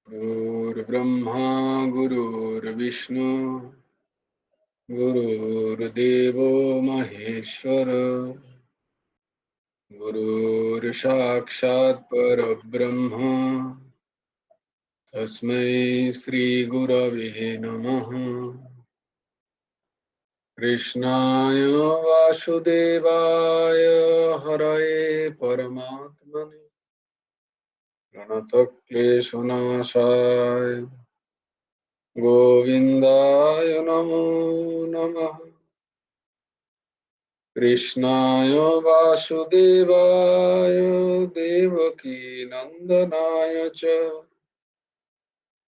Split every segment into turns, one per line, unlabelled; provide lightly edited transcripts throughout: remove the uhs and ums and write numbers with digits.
गुरुर्ब्रह्मा गुरुर्विष्णु गुरुर्देवो महेश्वर गुरुर्साक्षात् परब्रह्म तस्मै श्रीगुरवे नमः। कृष्णाय वासुदेवाय हरये परमात्मने प्रणतक्लेशनाशाय गोविन्दाय नमो नमः। कृष्णाय वासुदेवाय देवकी नन्दनाय च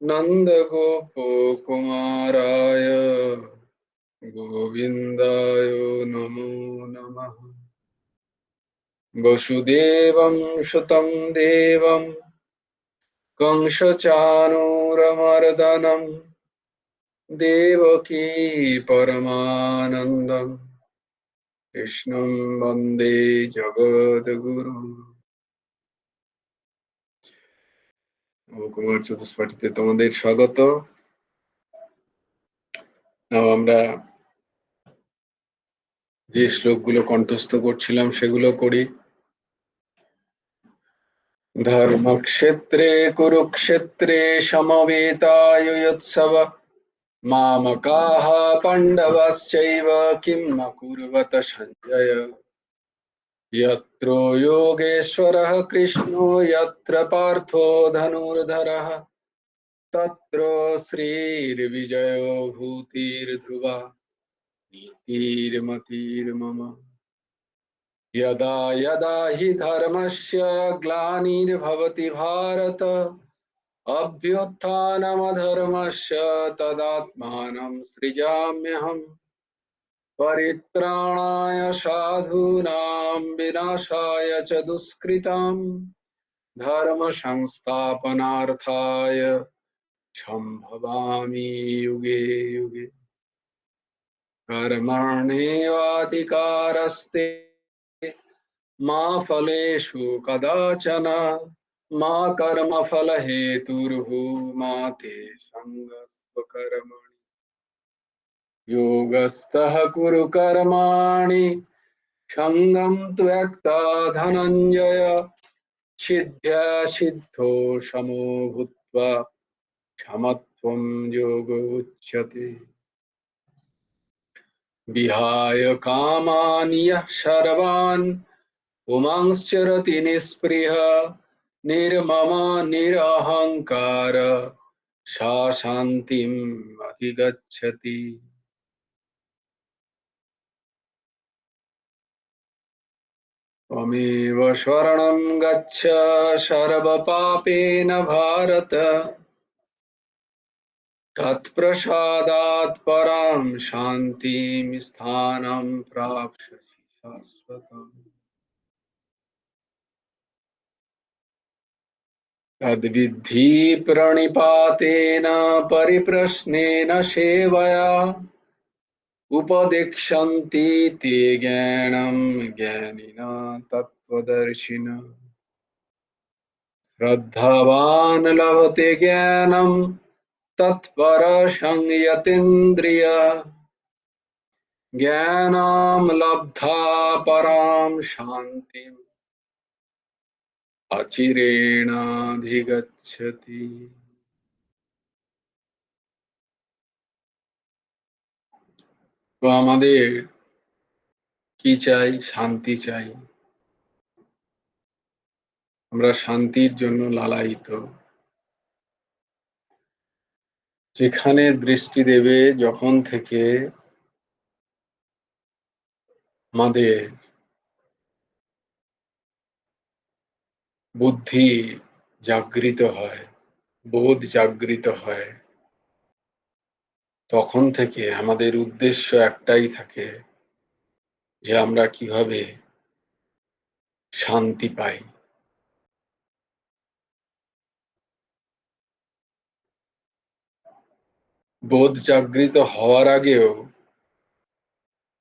नन्दगोपकुमाराय गोविन्दाय नमो नमः। वसुदेवं सुतं देवं कंसचाणूरमर्दनं देवकी परमानन्दं कृष्णं वन्दे जगद्गुरुम्। নবকুমার চতুষ্পাঠীতে তোমাদের স্বাগত। আমরা যে শ্লোকগুলো কণ্ঠস্থ করছিলাম সেগুলো করি। ধর্মক্ষেত্রে কুরুক্ষেত্রে সমবেতাयुत्सव मामकाः पाण्डवाश्चैव किं न कुर्वत सञ्जय। यत्र योगेश्वरः कृष्णो यत्र पार्थो धनुर्धरः तत्र श्रीर्विजयो भूतिर्ध्रुवा नीतिर्मतिर्मम। यदा यदा हि धर्मस्य ग्लानिर्भवति भारत अभ्युत्थानमधर्मस्य तदात्मानं सृजाम्यहम्। परित्राणाय साधूनां विनाशाय च दुष्कृतां धर्म संस्थापनार्थाय सम्भवामि युगे युगे। कर्मण्येवाधिकारस्ते मा फलेषु कदाचन मा कर्मफलहेतुर्भूर्मा ते सङ्गस्त्व कर्मणि। योगस्थः कुरु कर्माणि सङ्गं त्यक्त्वा धनञ्जय सिद्ध्या सिद्धो समो भूत्वा समत्वं योग उच्यते। विहाय कामानि यः सर्वान् पुमांश्चरति निःस्पृहः निर्मम निरहङ्कार सा शान्तिम् अधिगच्छति। त्वमेव शरणं गच्छ सर्वपापेन भारत तत्प्रसादात् परां शान्तिं स्थानं प्राप्स्यसि शाश्वतम्। तद्विद्धि प्रणिपातेन परिप्रश्नेन सेवया उपदेक्षन्ति ते ज्ञानं ज्ञानिनः तत्त्वदर्शिनः। श्रद्धावान् लभते ज्ञानं तत्परः संयतेन्द्रियः ज्ञानं लब्ध्वा परां शान्तिम् अचिरेणाधिगच्छति। তো আমাদের কি চাই? শান্তি চাই। আমরা শান্তির জন্য লালায়িত। যেখানে দৃষ্টি দেবে যখন থেকে আমাদের বুদ্ধি জাগৃত হয়, বোধ জাগৃত হয়, তখন থেকে আমাদের উদ্দেশ্য একটাই থাকে যে আমরা কিভাবে শান্তি পাই। বোধ জাগৃত হওয়ার আগেও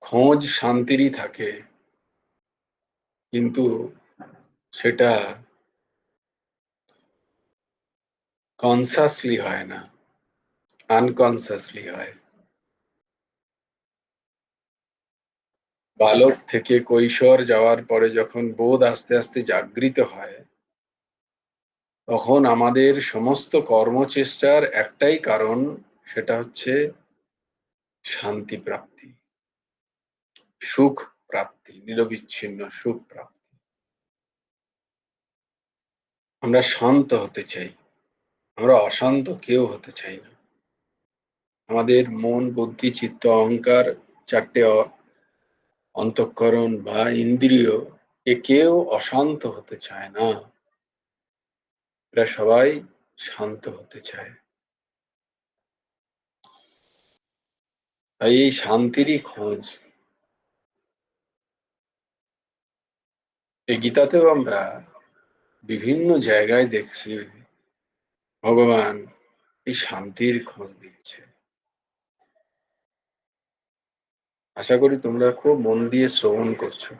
খোঁজ শান্তিরই থাকে, কিন্তু সেটা কনসাসলি হয় না, আনকনসাসলি হয়। বালক থেকে কৈশোর যাওয়ার পরে যখন বোধ আস্তে আস্তে জাগৃত হয়, তখন আমাদের সমস্ত কর্মচেষ্টার একটাই কারণ, সেটা হচ্ছে শান্তি প্রাপ্তি, সুখ প্রাপ্তি, নিরবিচ্ছিন্ন সুখ প্রাপ্তি। আমরা শান্ত হতে চাই, আমরা অশান্ত কেউ হতে চাই না। আমাদের মন, বুদ্ধি, চিত্ত, অহংকার, চারটে অন্তঃকরণ বা ইন্দ্রিয়, এ কেউ অশান্ত হতে চায় না। এরা সবাই শান্ত হতে চায়। তাই এই শান্তিরই খোঁজ। এই গীতাতেও আমরা বিভিন্ন জায়গায় দেখছি ভগবান এই শান্তির খোঁজ দিচ্ছে। আশা করি তোমরা খুব মন দিয়ে শ্রবণ করছো।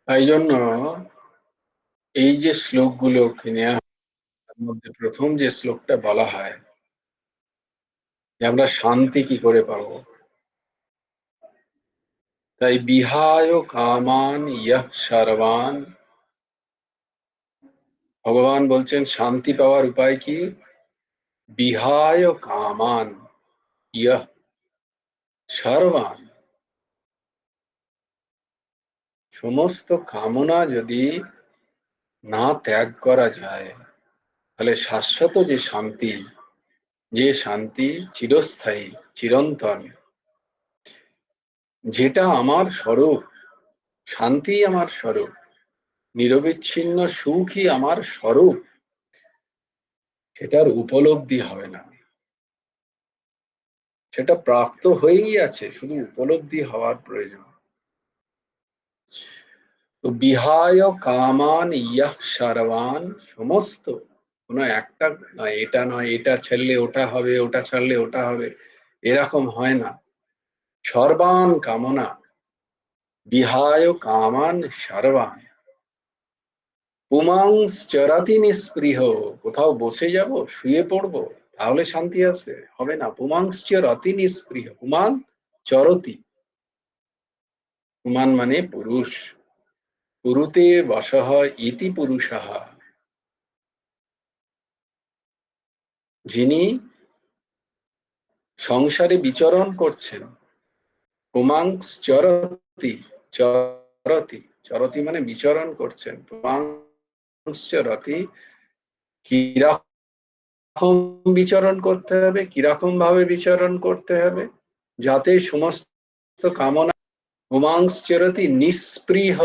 তাই জন্য এই যে শ্লোকগুলোকে নেওয়া, তার মধ্যে প্রথম যে শ্লোকটা বলা হয় যে আমরা শান্তি কি করে পাবো। তাই বিহায় কামান ইয়ঃ সর্বান, ভগবান বলছেন শান্তি পাওয়ার উপায় কি? বিহায় কামান ইয়ঃ সর্বান, সমস্ত কামনা যদি না ত্যাগ করা যায়, তাহলে শাশ্বত যে শান্তি, যে শান্তি চিরস্থায়ী, চিরন্তন, যেটা আমার স্বরূপ, শান্তি আমার স্বরূপ, নিরবিচ্ছিন্ন সুখই আমার স্বরূপ, সেটার উপলব্ধি হবে না। সেটা প্রাপ্ত হয়েই আছে, শুধু উপলব্ধি হওয়ার প্রয়োজন। তো বিহায় কামান ইয়ঃ সর্বান, সমস্ত, কোনো একটা নয়, এটা নয়, এটা ছাড়লে ওটা হবে, ওটা ছাড়লে ওটা হবে, এরকম হয় না। সর্বান কামনা, বিহায় কামান সর্বান, পুমাংশ্চরতি নিঃস্পৃহ, কোথাও বসে যাব, শুয়ে পড়বো, তাহলে শান্তি আসবে, হবে না। পুমাংশ্চরতি নিঃস্পৃহ, পুমাং চরতি, পুমান মানে পুরুষ, পুরুতে বসহ ইতি পুরুষাহ, যিনি সংসারে বিচরণ করছেন। পুমাংশ্চরতি, চরতি, চরতি মানে বিচরণ করছেন। পুমাংশ্চরতি, কিরকম বিচরণ করতে হবে, কিরকম ভাবে বিচরণ করতে হবে, যাতে সমস্ত কামনা, পুমাংশ্চরতি নিঃস্পৃহ,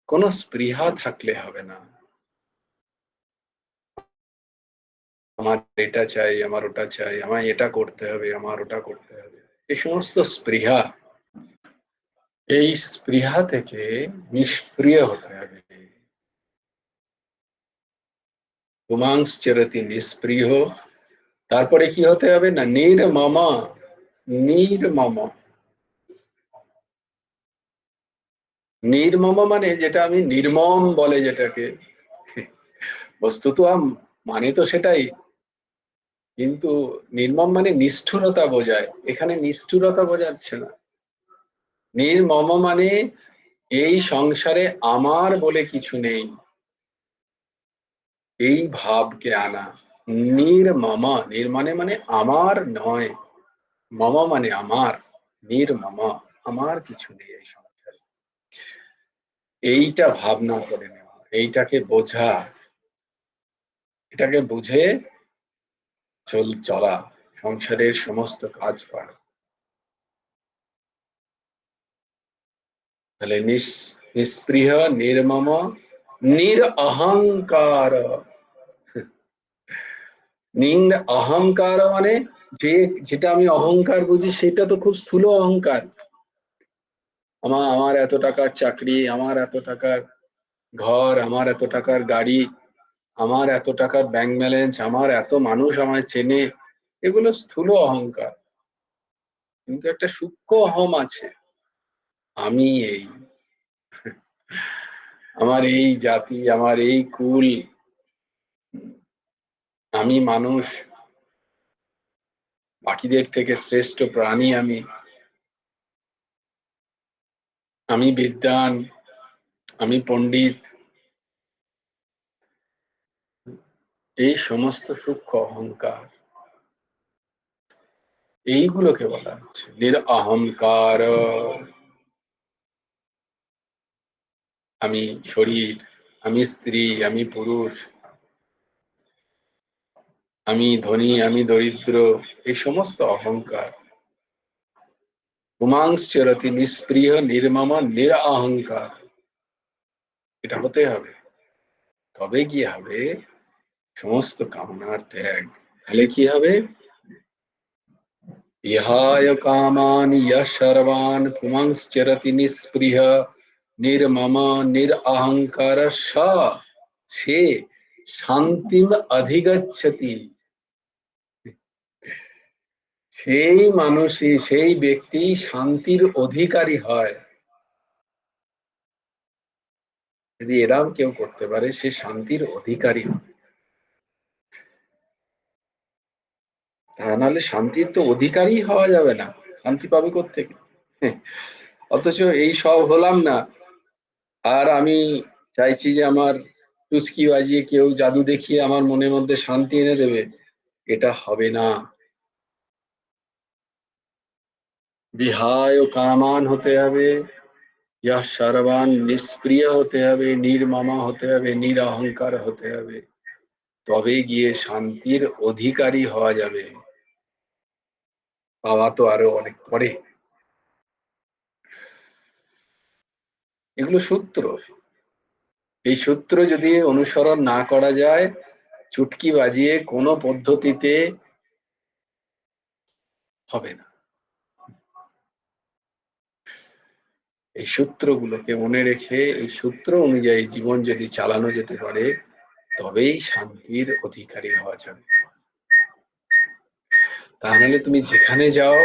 কোন স্পৃহা থাকলে হবে না। আমার এটা চাই, আমার ওটা চাই, আমায় এটা করতে হবে, আমার ওটা করতে হবে, এই সমস্ত স্পৃহা, এই স্পৃহা থেকে নিষ্ক্রিয় হতে হবে। পুমাংশ্চরতি নিষ্পৃহ, তারপরে কি হতে হবে না, নির্মম, নির্মম, নির্মম মানে যেটা আমি নির্মম বলে যেটাকে, বস্তুত মানে তো সেটাই, কিন্তু নির্মম মানে নিষ্ঠুরতা বোঝায়, এখানে নিষ্ঠুরতা বোঝাচ্ছে না। নির্মম মানে এই সংসারে আমার বলে কিছু নেই, এই ভাবকে আনা। নির্মম, নির্মানে মানে আমার নয়, মম মানে আমার, নির্মম, আমার কিছু নেই এই সংসারে, এইটা ভাবনা করে নেওয়া, এইটাকে বোঝা, এটাকে বুঝে চলা, সংসারের সমস্ত কাজ করা। তাহলে নিষ্পৃহ, নির্মম, নিরঅহংকার, নির অহংকার মানে যে, যেটা আমি অহংকার বুঝি সেটা তো খুব স্থূল অহংকার। আমার এত টাকার চাকরি, আমার এত টাকার ঘর, আমার এত টাকার গাড়ি, আমার এত টাকার ব্যাংক ব্যালেন্স, আমার এত মানুষ আমায় চেনে, এগুলো স্থূল অহংকার। কিন্তু একটা সূক্ষ্ম অহম আছে, আমি এই, আমার এই জাতি, আমার এই কুল, আমি মানুষ, বাকিদের থেকে শ্রেষ্ঠ প্রাণী, আমি বিদ্বান, আমি পণ্ডিত, এই সমস্ত সূক্ষ্ম অহংকার, এইগুলোকে বলা হচ্ছে নিরঅহংকার। আমি শরীর, আমি স্ত্রী, আমি পুরুষ, আমি ধনী, আমি দরিদ্র, এই সমস্ত অহংকার। পুমাংশ্চরতি নিষ্প্রিয় নির্মম নিরঅহংকার, এটা হতে হবে, তবে কি হবে সমস্ত কামনার ত্যাগ। তাহলে কি হবে? ইহায় কামানি ইয়ঃ সর্বান পুমাংশ্চরতি নিষ্পৃহ নির্মম নিরঅহংকার সে শান্তিম অধিগচ্ছতি। সেই মানুষই, সেই ব্যক্তি শান্তির অধিকারী হয়। যদি এরাম কেউ করতে পারে, সে শান্তির অধিকারী হয়। তা নাহলে শান্তির তো অধিকারী হওয়া যাবে না, শান্তি পাবে কোত্থেকে? অথচ এই সব হলাম না, আর আমি চাইছি যে আমার টুচকি বাজিয়ে কেউ জাদু দেখিয়ে আমার মনের মধ্যে শান্তি এনে দেবে, এটা হবে না। বিহায় কামান হতে হবে, ইয়া সর্বান নিষ্প্রিয় হতে হবে, নির্মমা হতে হবে, নিরঅহংকার হতে হবে, তবে গিয়ে শান্তির অধিকারী হওয়া যাবে। পাওয়া তো আরো অনেক পরে। এগুলো সূত্র, এই সূত্র যদি অনুসরণ না করা যায়, চুটকি বাজিয়ে কোনো পদ্ধতিতে হবে না। এই সূত্রগুলোকে মনে রেখে এই সূত্র অনুযায়ী জীবন যদি চালানো যেতে পারে, তবেই শান্তির অধিকারী হওয়া যাবে। তাহলে তুমি যেখানে যাও,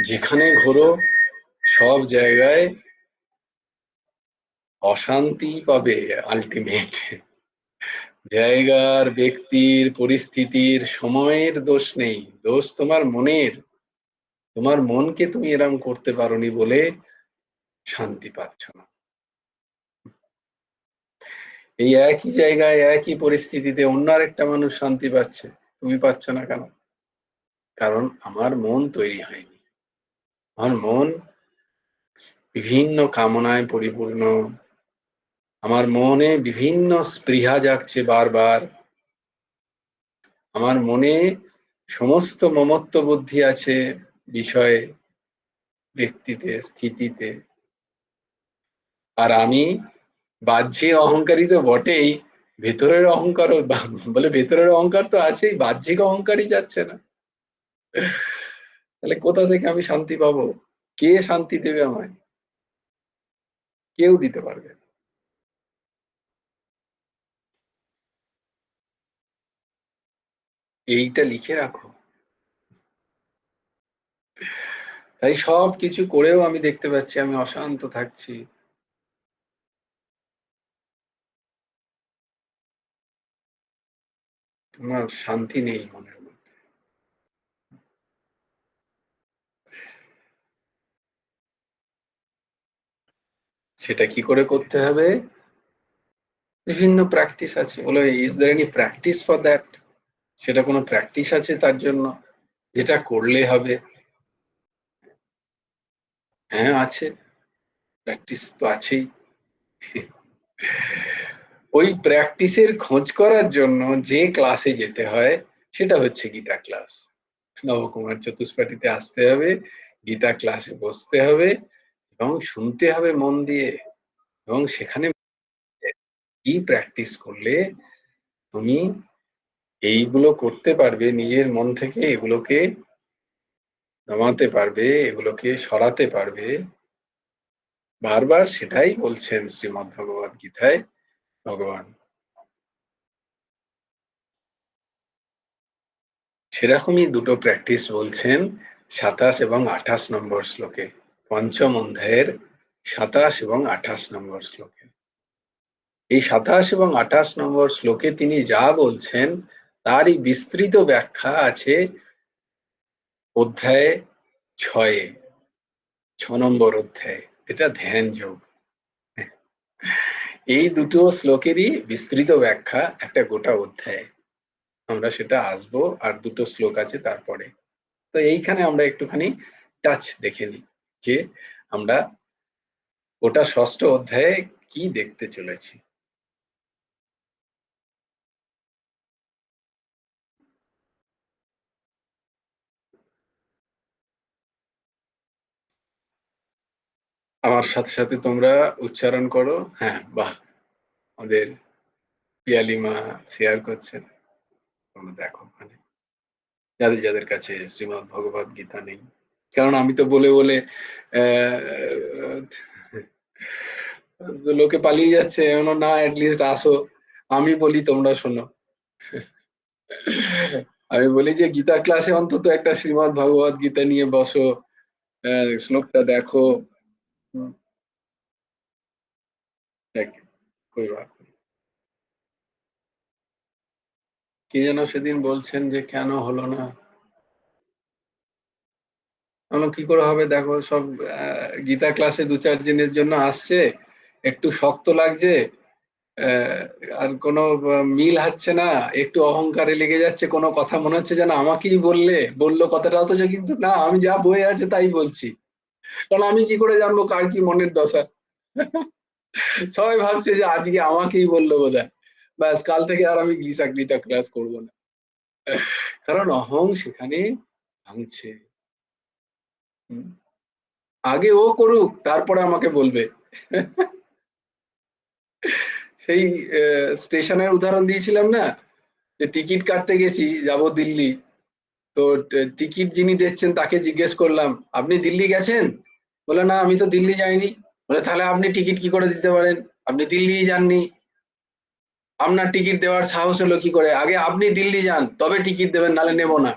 যেখানে ঘোরো, সব জায়গায় অশান্তি পাবে আলটিমেট। জায়গার, ব্যক্তির, পরিস্থিতির, সময়ের দোষ নেই, দোষ তোমার মনের। তোমার মনকে তুমি এরম করতে পারোনি বলে শান্তি পাচ্ছ না। এই একই জায়গায়, একই পরিস্থিতিতে অন্য আরেকটা মানুষ শান্তি পাচ্ছে, তুমি পাচ্ছ না কেন? কারণ আমার মন তৈরি হয়নি। আমার মন বিভিন্ন কামনায় পরিপূর্ণ, আমার মনে বিভিন্ন স্পৃহা জাগছে বারবার, আমার মনে সমস্ত মমত্ব বুদ্ধি আছে বিষয়ে, ব্যক্তিতে, স্থিতিতে। আর আমি বাহ্যিক অহংকারী তো বটেই, ভেতরের অহংকারও, বলে ভেতরের অহংকার তো আছেই, বাহ্যিক অহংকারই যাচ্ছে না। তাহলে কোথা থেকে আমি শান্তি পাবো? কে শান্তি দেবে আমায়? কেউ দিতে পারবে না। এইটা লিখে রাখো। তাই সব কিছু করেও আমি দেখতে পাচ্ছি আমি অশান্ত থাকছি। তোমার শান্তি নেই মনের মধ্যে। সেটা কি করে করতে হবে? বিভিন্ন প্র্যাকটিস আছে। বলো, is there any practice for that? সেটা কোনো প্র্যাকটিস আছে তার জন্য, যেটা করলে হবে? হ্যাঁ আছে, প্র্যাকটিস তো আছেই। ওই প্র্যাকটিসের খোঁজ করার জন্য যে ক্লাসে যেতে হয়, সেটা হচ্ছে গীতা ক্লাস। নবকুমার চতুষ্পাঠীতে আসতে হবে, গীতা ক্লাসে বসতে হবে এবং শুনতে হবে মন দিয়ে। এবং সেখানে কি প্র্যাকটিস করলে তুমি এইগুলো করতে পারবে, নিজের মন থেকে এগুলোকে নামাতে পারবে, এগুলোকে সরাতে পারবে। বারবার সেটাই বলছেন শ্রীমদ্ ভগবদ গীতায় ভগবান। সেরকমই দুটো প্র্যাকটিস বলছেন ২৭ এবং ২৮ নম্বর শ্লোকে, পঞ্চম অধ্যায়ের ২৭ এবং ২৮ নম্বর শ্লোকে। এই ২৭ এবং ২৮ নম্বর শ্লোকে তিনি যা বলছেন তারই বিস্তৃত ব্যাখ্যা আছে অধ্যায়ে ৬ এ, ৬ নম্বর অধ্যায়ে, এটা ধ্যান যোগ। এই দুটো শ্লোকেরই বিস্তৃত ব্যাখ্যা একটা গোটা অধ্যায়ে, আমরা সেটা আসবো, আর দুটো শ্লোক আছে তারপরে। তো এইখানে আমরা একটুখানি টাচ দেখে নিই যে আমরা গোটা ষষ্ঠ অধ্যায়ে কি দেখতে চলেছি। আমার সাথে সাথে তোমরা উচ্চারণ করো। হ্যাঁ, বাহ, আমাদের পিয়ালি মা শেয়ার করছেন, তোমরা দেখো ওখানে যাদের যাদের কাছে শ্রীমদ্ ভগবত গীতা নেই। কারণ আমি তো বলে বলে লোকে পালিয়ে যাচ্ছে, না অ্যাটলিস্ট আসো, আমি বলি তোমরা শোনো। আমি বলি যে গীতা ক্লাসে অন্তত একটা শ্রীমদ্ ভগবত গীতা নিয়ে বসো, শ্লোকটা দেখো। কই বাত নেই। কি যেন সেদিন বলছেন যে কেন হলো না, কি করে হবে, দেখো সব গীতা ক্লাসে দু চার দিনের জন্য আসছে, একটু শক্ত লাগছে, আর কোনো মিল হচ্ছে না, একটু অহংকারে লেগে যাচ্ছে, কোনো কথা মনে হচ্ছে যেন আমাকেই বললো কথাটা, অথচ কিন্তু না, আমি যা বয়ে আছে তাই বলছি। কারণ আমি কি করে জানবো কার কি মনের দশা। সবাই ভাবছে যে আজকে আমাকেই বললো বোধহয়, ব্যাস কাল থেকে আর আমি গীতা ক্লাস করবো না। কারণ অহং সেখানে ভাঙছে। আগে ও করুক, তারপরে আমাকে বলবে। সেই স্টেশনের উদাহরণ দিয়েছিলাম না, যে টিকিট কাটতে গেছি, যাব দিল্লি। তো টিকিট যিনি দিচ্ছেন তাকে জিজ্ঞেস করলাম, আপনি দিল্লি গেছেন? বলে না, আমি তো দিল্লি যাইনি। বলে তাহলে আপনি টিকিট কি করে দিতে পারেন? আপনি দিল্লি যাননি, আপনার টিকিট দেওয়ার সাহস হলো কি করে? আগে আপনি দিল্লি যান, তবে টিকিট দেবেন, নালে নেব না।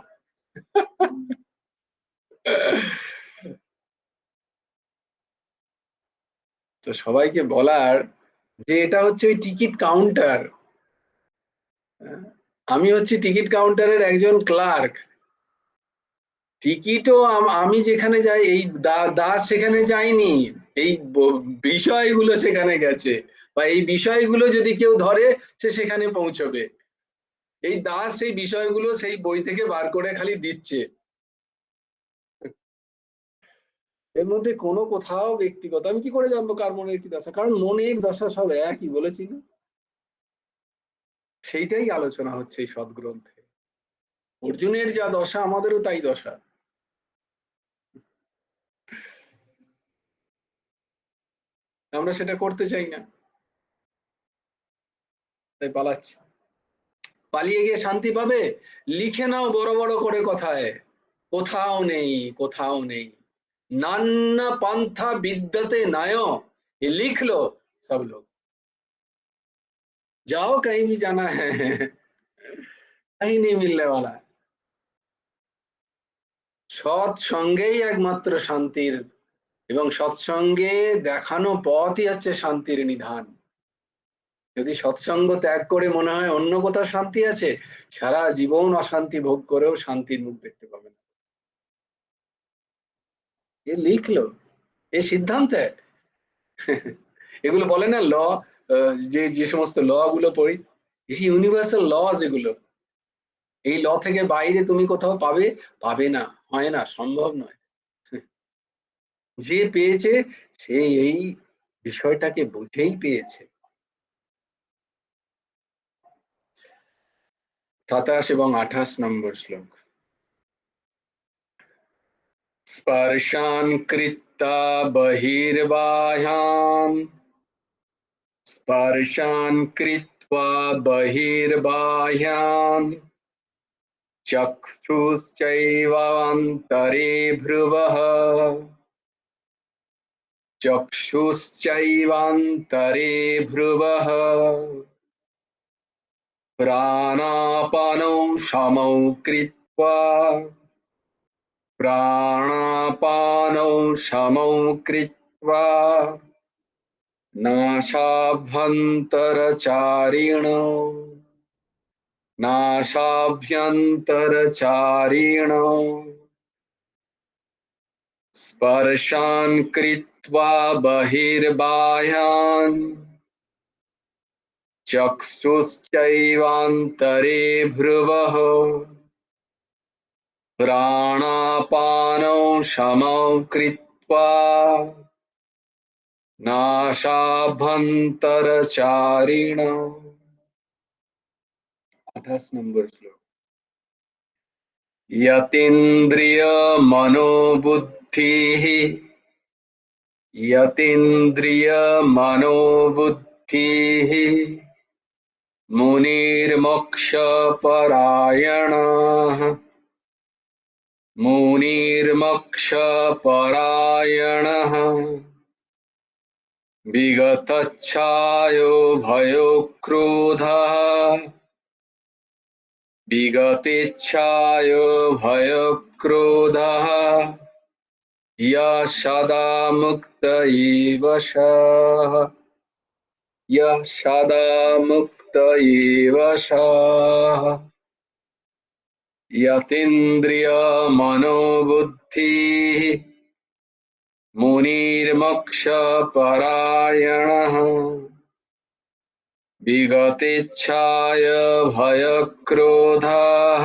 তো সবাইকে বলার যে এটা হচ্ছে ওই টিকিট কাউন্টার, আমি হচ্ছি টিকিট কাউন্টারের একজন ক্লার্ক। টিকিটও আমি যেখানে যাই, এই দাস সেখানে যায়নি, এই বিষয়গুলো সেখানে গেছে, বা এই বিষয়গুলো যদি কেউ ধরে সে সেখানে পৌঁছবে। এই দাস সেই বিষয়গুলো সেই বই থেকে বার করে খালি দিচ্ছে। এর মধ্যে কোনো কোথাও ব্যক্তিগত, আমি কি করে জানবো কার মনের কি দশা? কারণ মনের দশা সব একই, বলেছি না? সেইটাই আলোচনা হচ্ছে এই সদ্গ্রন্থে। অর্জুনের যা দশা, আমাদেরও তাই দশা। আমরা সেটা করতে চাই না, তাই পালাচ্ছি। পালিয়ে গিয়ে শান্তি পাবে? লিখে নাও বড় বড় করে কথায়, কোথাও নেই, কোথাও নেই। नान्ना पंथा विद्यते नायो, ये लिख लो सब लोग। जाओ कहीं भी जाना है, कहीं नहीं मिलने वाला है। সৎসঙ্গেই একমাত্র শান্তির, এবং সৎসঙ্গে দেখানো পথই হচ্ছে শান্তির নিধান। যদি সৎসঙ্গ ত্যাগ করে মনে হয় অন্য কোথাও শান্তি আছে, সারা জীবন অশান্তি ভোগ করেও শান্তির মুখ দেখতে পাবে না। এ লিখলো, এ সিদ্ধান্তে। এগুলো বলে না ল, যে যে সমস্ত ল গুলো পড়ি, ইউনিভার্সাল ল যেগুলো, এই ল থেকে বাইরে তুমি কোথাও পাবে? পাবে না, হয় না, সম্ভব নয়। যে পেয়েছে সে এই বিষয়টাকে বুঝেই পেয়েছে। ২৭ এবং ২৮ নম্বর শ্লোক। স্পর্শান কৃত্বা বহির্বাহ্যান, স্পর্শান কৃত্বা বহির্বাহ্যান, চক্ষুশ্চৈবান্তরে ভ্রুবঃ, চক্ষুশ্চৈবান্তরে ভ্রুবঃ, প্রাণাপানৌ সমৌ কৃত্বা, প্রাণাপানৌ সমৌ কৃত্বা, नाशाभ्यन्तरचारिण नाशाभ्यन्तरचारिण स्पर्शान् कृत्वा बहिर्बाह्यान् चक्षुश्चैवान्तरे भ्रुवः प्राणापानौ समौ कृत्वा नाशाभ्यन्तरचारिण। 28 नंबर श्लोक। यतीन्द्रियमनोबुद्धिः यतीन्द्रियमनोबुद्धिः मुनिर्मोक्षपरायणः मुनिर्मोक्षपरायणः विगतच्छायो भयोक्रोधः विगतेच्छायो भयक्रोधः यः सदा मुक्त एव सः यः सदा मुक्त एव सः यतीन्द्रियमनोबुद्धिः मुनिर्मोक्षपरायणः विगतेच्छाय भयक्रोधः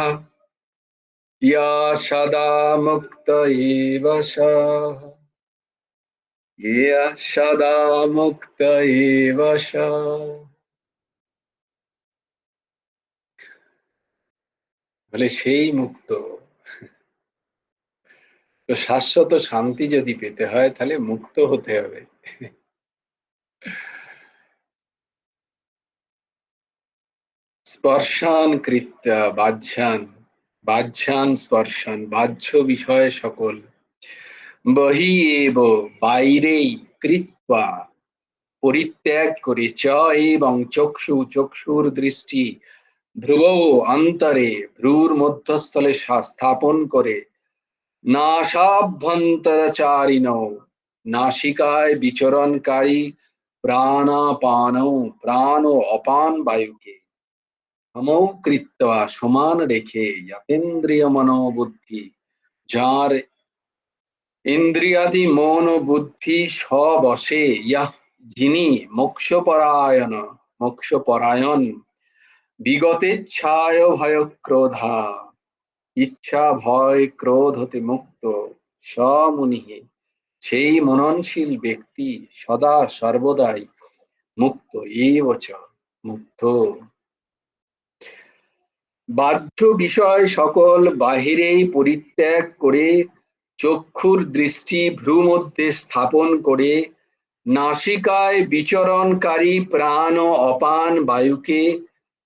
यः सदा मुक्त एव सः यः सदा मुक्त एव सः। বলে সেই মুক্ত। তো শাশ্বত শান্তি যদি পেতে হয় তাহলে মুক্ত হতে হবে। স্পর্শান কৃত্যা বাহ্যান বাহ্যান স্পর্শান বাহ্য বিষয় সকল বহি এব বাইরেই কৃত্বা পরিত্যাগ করে চ এবং চক্ষুর দৃষ্টি ধ্রুব অন্তরে ভ্রুর মধ্যস্থলে স্থাপন করে নাসাভ্যন্তরচারিণ নাসিকায় বিচরণকারী প্রাণাপান প্রাণ ও অপান বায়ুকে সমৌ কৃত্বা সমান রেখে যতেন্দ্রিয় মনোবুদ্ধি যার ইন্দ্রিয়াদি মন ও বুদ্ধি স্ববশে যিনি মোক্ষপরায়ণ বিগতেচ্ছায় ভয় ক্রোধা ইচ্ছা ভয় ক্রোধ হতে মুক্ত সমুনি সেই মননশীল ব্যক্তি সদা সর্বদাই মুক্ত এবচ মুক্ত। বাহ্য বিষয় সকল বাহিরেই পরিত্যাগ করে চক্ষুর দৃষ্টি ভ্রু মধ্যে স্থাপন করে নাসিকায় বিচরণকারী প্রাণ ও অপান বায়ুকে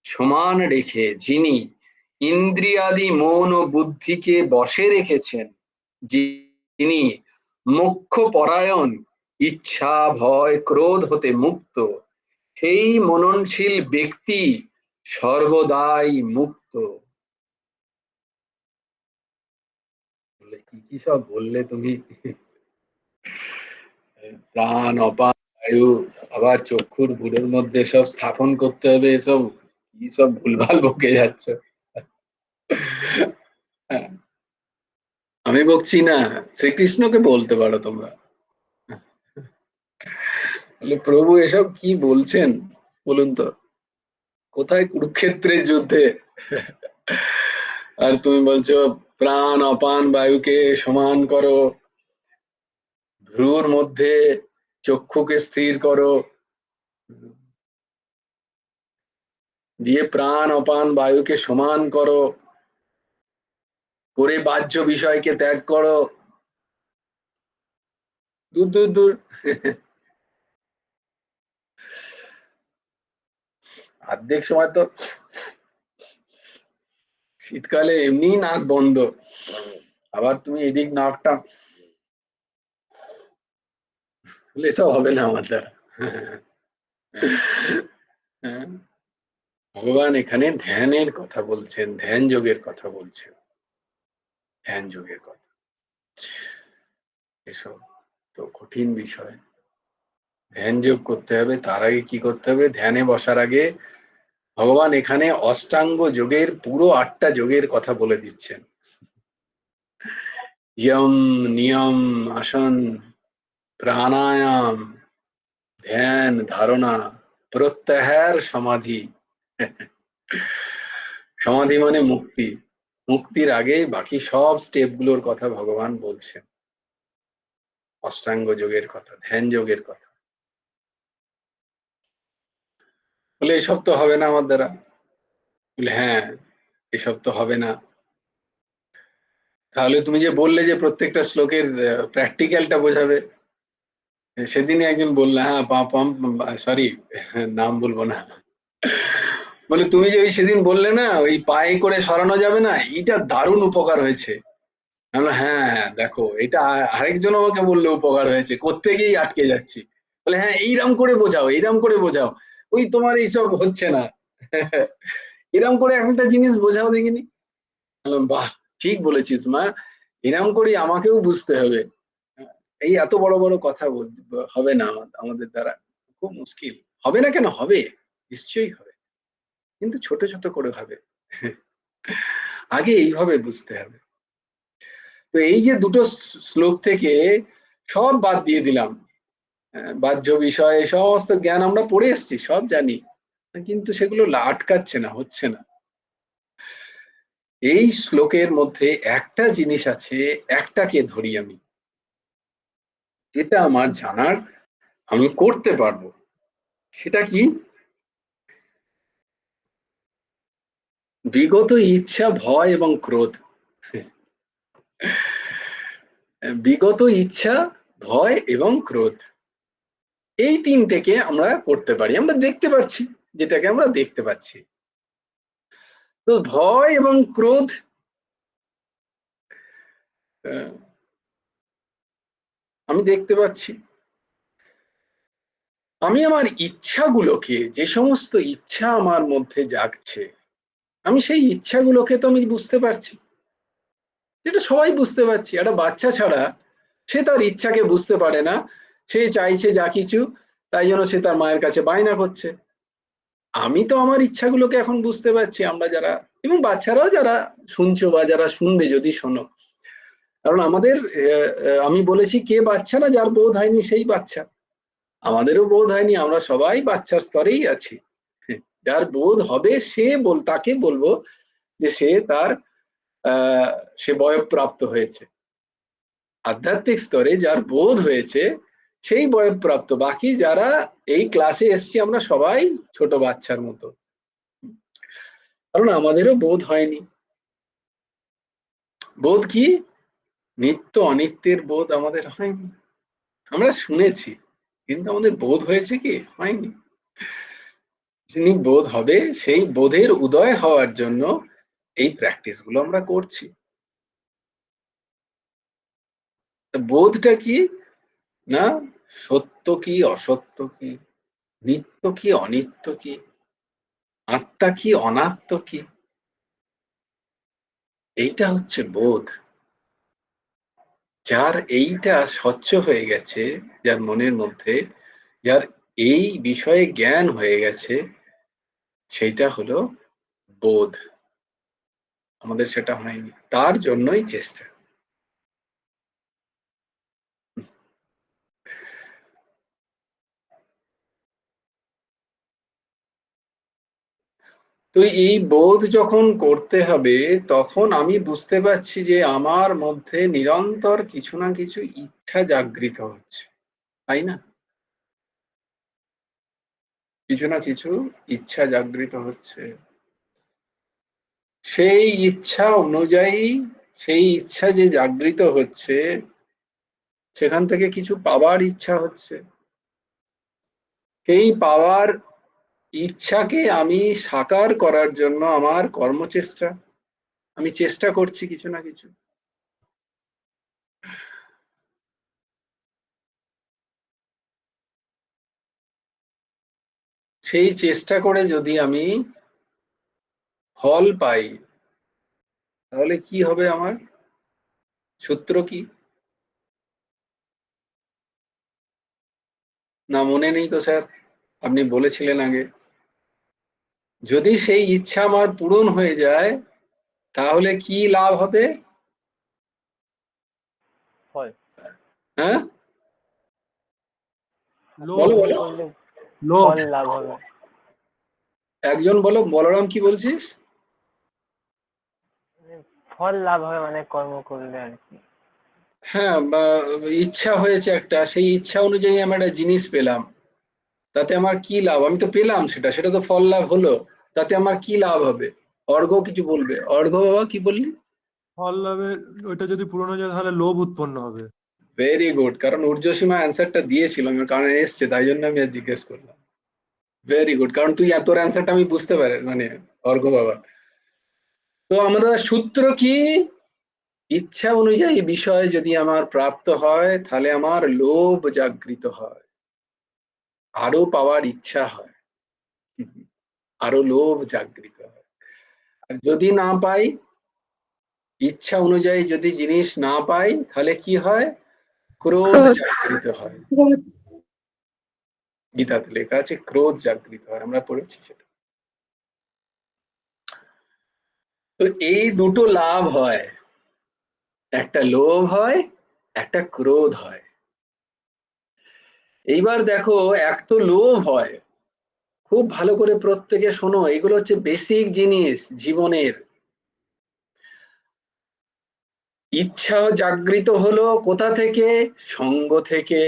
সমান রেখে যিনি ইন্দ্রিয়াদি মন ও বুদ্ধিকে বশে রেখেছেন যিনি মোক্ষ পরায়ণ ইচ্ছা ভয় ক্রোধ হতে মুক্ত সেই মননশীল ব্যক্তি সর্বদাই মুক্ত। কি কি সব বললে তুমি! প্রাণ অপান বায়ু আবার চক্ষুর ভুলের মধ্যে সব স্থাপন করতে হবে, এসব কি সব ভুলভাল বকে যাচ্ছে। আমি বকছি না, শ্রীকৃষ্ণকে বলতে পারো তোমরা। প্রভু এসব কি বলছেন বলুন তো? কোথায় কুরুক্ষেত্রের যুদ্ধে আর তুমি বলছো প্রাণ অপান বায়ুকে সমান করো, ভ্রুর মধ্যে চক্ষুকে স্থির করো, দিয়ে প্রাণ অপান বায়ুকে সমান করো, করে বাহ্য বিষয়কে ত্যাগ করো। দূর দূর দূর। অর্ধেক সময় তো শীতকালে এমনি নাক বন্ধ, আবার তুমি এদিক নাকটা, এসব হবে না আমার দ্বারা। ভগবান এখানে ধ্যানের কথা বলছেন, ধ্যান যোগের কথা বলছেন, ধ্যান যোগের কথা। এসব তো কঠিন বিষয়, ধ্যান যোগ করতে হবে, তার আগে কি করতে হবে? ধ্যানে বসার আগে ভগবান এখানে অষ্টাঙ্গ যোগের পুরো 8টা যোগের কথা বলে দিচ্ছেন। ইয়ম, নিয়ম, আসন, প্রাণায়াম, ধ্যান, ধারণা, প্রত্যাহার, সমাধি। সমাধি মানে মুক্তি। মুক্তির আগে বাকি সব স্টেপ গুলোর কথা ভগবান বলছেন। অষ্টাঙ্গ যোগের কথা, ধ্যান যোগের কথা। বলে এসব তো হবে না আমার দ্বারা। বলে হ্যাঁ, এসব তো হবে না। তাহলে তুমি যে বললে যে প্রত্যেকটা শ্লোকের প্র্যাকটিক্যালটা বোঝাবে, সেদিনই একজন বললে, হ্যাঁ পাম, সরি নাম বলবো না, বলে তুমি যে ওই সেদিন বললে না ওই পায়ে করে সরানো যাবে না, এটা দারুণ উপকার হয়েছে। হ্যাঁ হ্যাঁ দেখো, এটা আরেকজন আমাকে বললে উপকার হয়েছে, করতে গিয়েই আটকে যাচ্ছি। বলে হ্যাঁ এইরম করে বোঝাও, এইরম করে বোঝাও, ওই তোমার এইসব হচ্ছে না। এরম করে একটা জিনিস বোঝাও দেখিনি। বাহ, ঠিক বলেছিস মা, এরম করে আমাকেও বুঝতে হবে। এই এত বড় বড় কথা হবে না আমাদের দ্বারা, খুব মুশকিল। হবে না কেন? হবে, নিশ্চয়ই হবে, কিন্তু ছোট ছোট করে হবে। আগে এইভাবে বুঝতে হবে। তো এই যে দুটো শ্লোক থেকে সব বাদ দিয়ে দিলাম, বাহ্য বিষয় সমস্ত জ্ঞান আমরা পড়ে এসছি, সব জানি, কিন্তু সেগুলো আটকাচ্ছে না, হচ্ছে না। এই শ্লোকের মধ্যে একটা জিনিস আছে, একটাকে ধরি আমি, যেটা আমার জানার, আমি করতে পারবো। সেটা কি? বিগত ইচ্ছা, ভয় এবং ক্রোধ। বিগত ইচ্ছা, ভয় এবং ক্রোধ, এই তিনটেকে আমরা করতে পারি, আমরা দেখতে পাচ্ছি, যেটাকে আমরা দেখতে পাচ্ছি। তো ভয় এবং ক্রোধ, আমি দেখতে পাচ্ছি। আমি আমার ইচ্ছাগুলোকে, যে সমস্ত ইচ্ছা আমার মধ্যে জাগছে, আমি সেই ইচ্ছাগুলোকে তো আমি বুঝতে পারছি, যেটা সবাই বুঝতে পারছি। একটা বাচ্চা ছাড়া সে তার ইচ্ছাকে বুঝতে পারে না, সে চাইছে যা কিছু, তাই জন্য সে তার মায়ের কাছে বায়না করছে। আমি তো আমার ইচ্ছাগুলোকে এখন বুঝতে পারছি, আমরা যারা, এবং বাচ্চারাও যারা শুনছো বা যারা শুনবে যদি শোনো, কারণ আমাদের আমি বলেছি কে বাচ্চা না, যার বোধ হয়নি সেই বাচ্চা। আমাদেরও বোধ হয়নি, আমরা সবাই বাচ্চার স্তরেই আছি। যার বোধ হবে সে তাকে বলবো যে সে তার সে বয়ঃপ্রাপ্ত হয়েছে। আধ্যাত্মিক স্তরে যার বোধ হয়েছে সেই বয়ঃপ্রাপ্ত, বাকি যারা এই ক্লাসে এসছি আমরা সবাই ছোট বাচ্চার মতো, কারণ আমাদেরও বোধ হয়নি। বোধ কি? নিত্য অনিত্যের বোধ আমাদের হয়নি। আমরা শুনেছি, কিন্তু আমাদের বোধ হয়েছে কি? হয়নি। যিনি বোধ হবে, সেই বোধের উদয় হওয়ার জন্য এই প্র্যাকটিস গুলো আমরা করছি। বোধটা কি? না সত্য কি অসত্য কি, নিত্য কি অনিত্য কি, আত্মা কি অনাত্ম কি, এইটা হচ্ছে বোধ। যার এইটা স্বচ্ছ হয়ে গেছে, যার মনের মধ্যে, যার এই বিষয়ে জ্ঞান হয়ে গেছে, সেইটা হলো বোধ। আমাদের সেটা হয়নি, তার জন্যই চেষ্টা। তো এই বোধ যখন করতে হবে, তখন আমি বুঝতে পারছি যে আমার মধ্যে নিরন্তর কিছু না কিছু ইচ্ছা জাগৃত হচ্ছে, তাই না? কিছু না কিছু ইচ্ছা জাগৃত হচ্ছে, সেই ইচ্ছা অনুযায়ী, সেই ইচ্ছা যে জাগৃত হচ্ছে, সেখান থেকে কিছু পাওয়ার ইচ্ছা হচ্ছে। সেই পাওয়ার ইচ্ছাকে আমি সাকার করার জন্য আমার কর্মচেষ্টা, আমি চেষ্টা করছি কিছু না কিছু। সেই চেষ্টা করে যদি আমি ফল পাই, তাহলে কি হবে? আমার সূত্র কি? না মনে নেই তো স্যার, আপনি বলেছিলেন আগে। যদি সেই ইচ্ছা আমার পূরণ হয়ে যায় তাহলে কি লাভ হবে?
ফল।
হ্যাঁ
লোভ।
বলো
পূরণ
বলো,
করলে
লোভ।
ফল লাভ হবে।
একজন বলো, বলরাম কি বলছিস?
মানে ফল লাভ হবে মানে কর্ম করলে আর কি।
হ্যাঁ, বা ইচ্ছা হয়েছে একটা, সেই ইচ্ছা অনুযায়ী আমি একটা জিনিস পেলাম, তাতে আমার কি লাভ? আমি তো পেলাম সেটা, সেটা তো ফল লাভ হলো, তাতে আমার কি লাভ হবে? অর্ঘ্য কিছু বলবে? অর্ঘ্য বাবা কি বললি?
ফল লাভের ওইটা যদি পূরণ হয়ে যায় তাহলে লোভ উৎপন্ন হবে।
ভেরি গুড, কারণ ঊর্ধ্বসীমা অ্যান্সারটা দিয়েছিল, আমার কারণ এসছে তাই জন্য আমি আর জিজ্ঞেস করলাম। ভেরি গুড, কারণ তুই তোর অ্যান্সারটা আমি বুঝতে পারি, মানে অর্ঘ্য বাবা। তো আমরা সূত্র কি? ইচ্ছা অনুযায়ী বিষয় যদি আমার প্রাপ্ত হয় তাহলে আমার লোভ জাগৃত হয়, আরো পাওয়ার ইচ্ছা হয়, আরো লোভ জাগৃত হয়। আর যদি না পাই, ইচ্ছা অনুযায়ী যদি জিনিস না পাই, তাহলে কি হয়? ক্রোধ জাগৃত হয়। গীতাতে লেখা আছে ক্রোধ জাগৃত হয়, আমরা পড়েছি সেটা। তো এই দুটো লাভ হয়, একটা লোভ হয়, একটা ক্রোধ হয়। এইবার দেখো, এক তো লোভ হয়, খুব ভালো করে প্রত্যেকে শোনো, এগুলো হচ্ছে বেসিক জিনিস জীবনের। ইচ্ছা জাগৃত হলো কোথা থেকে? সঙ্গ থেকে।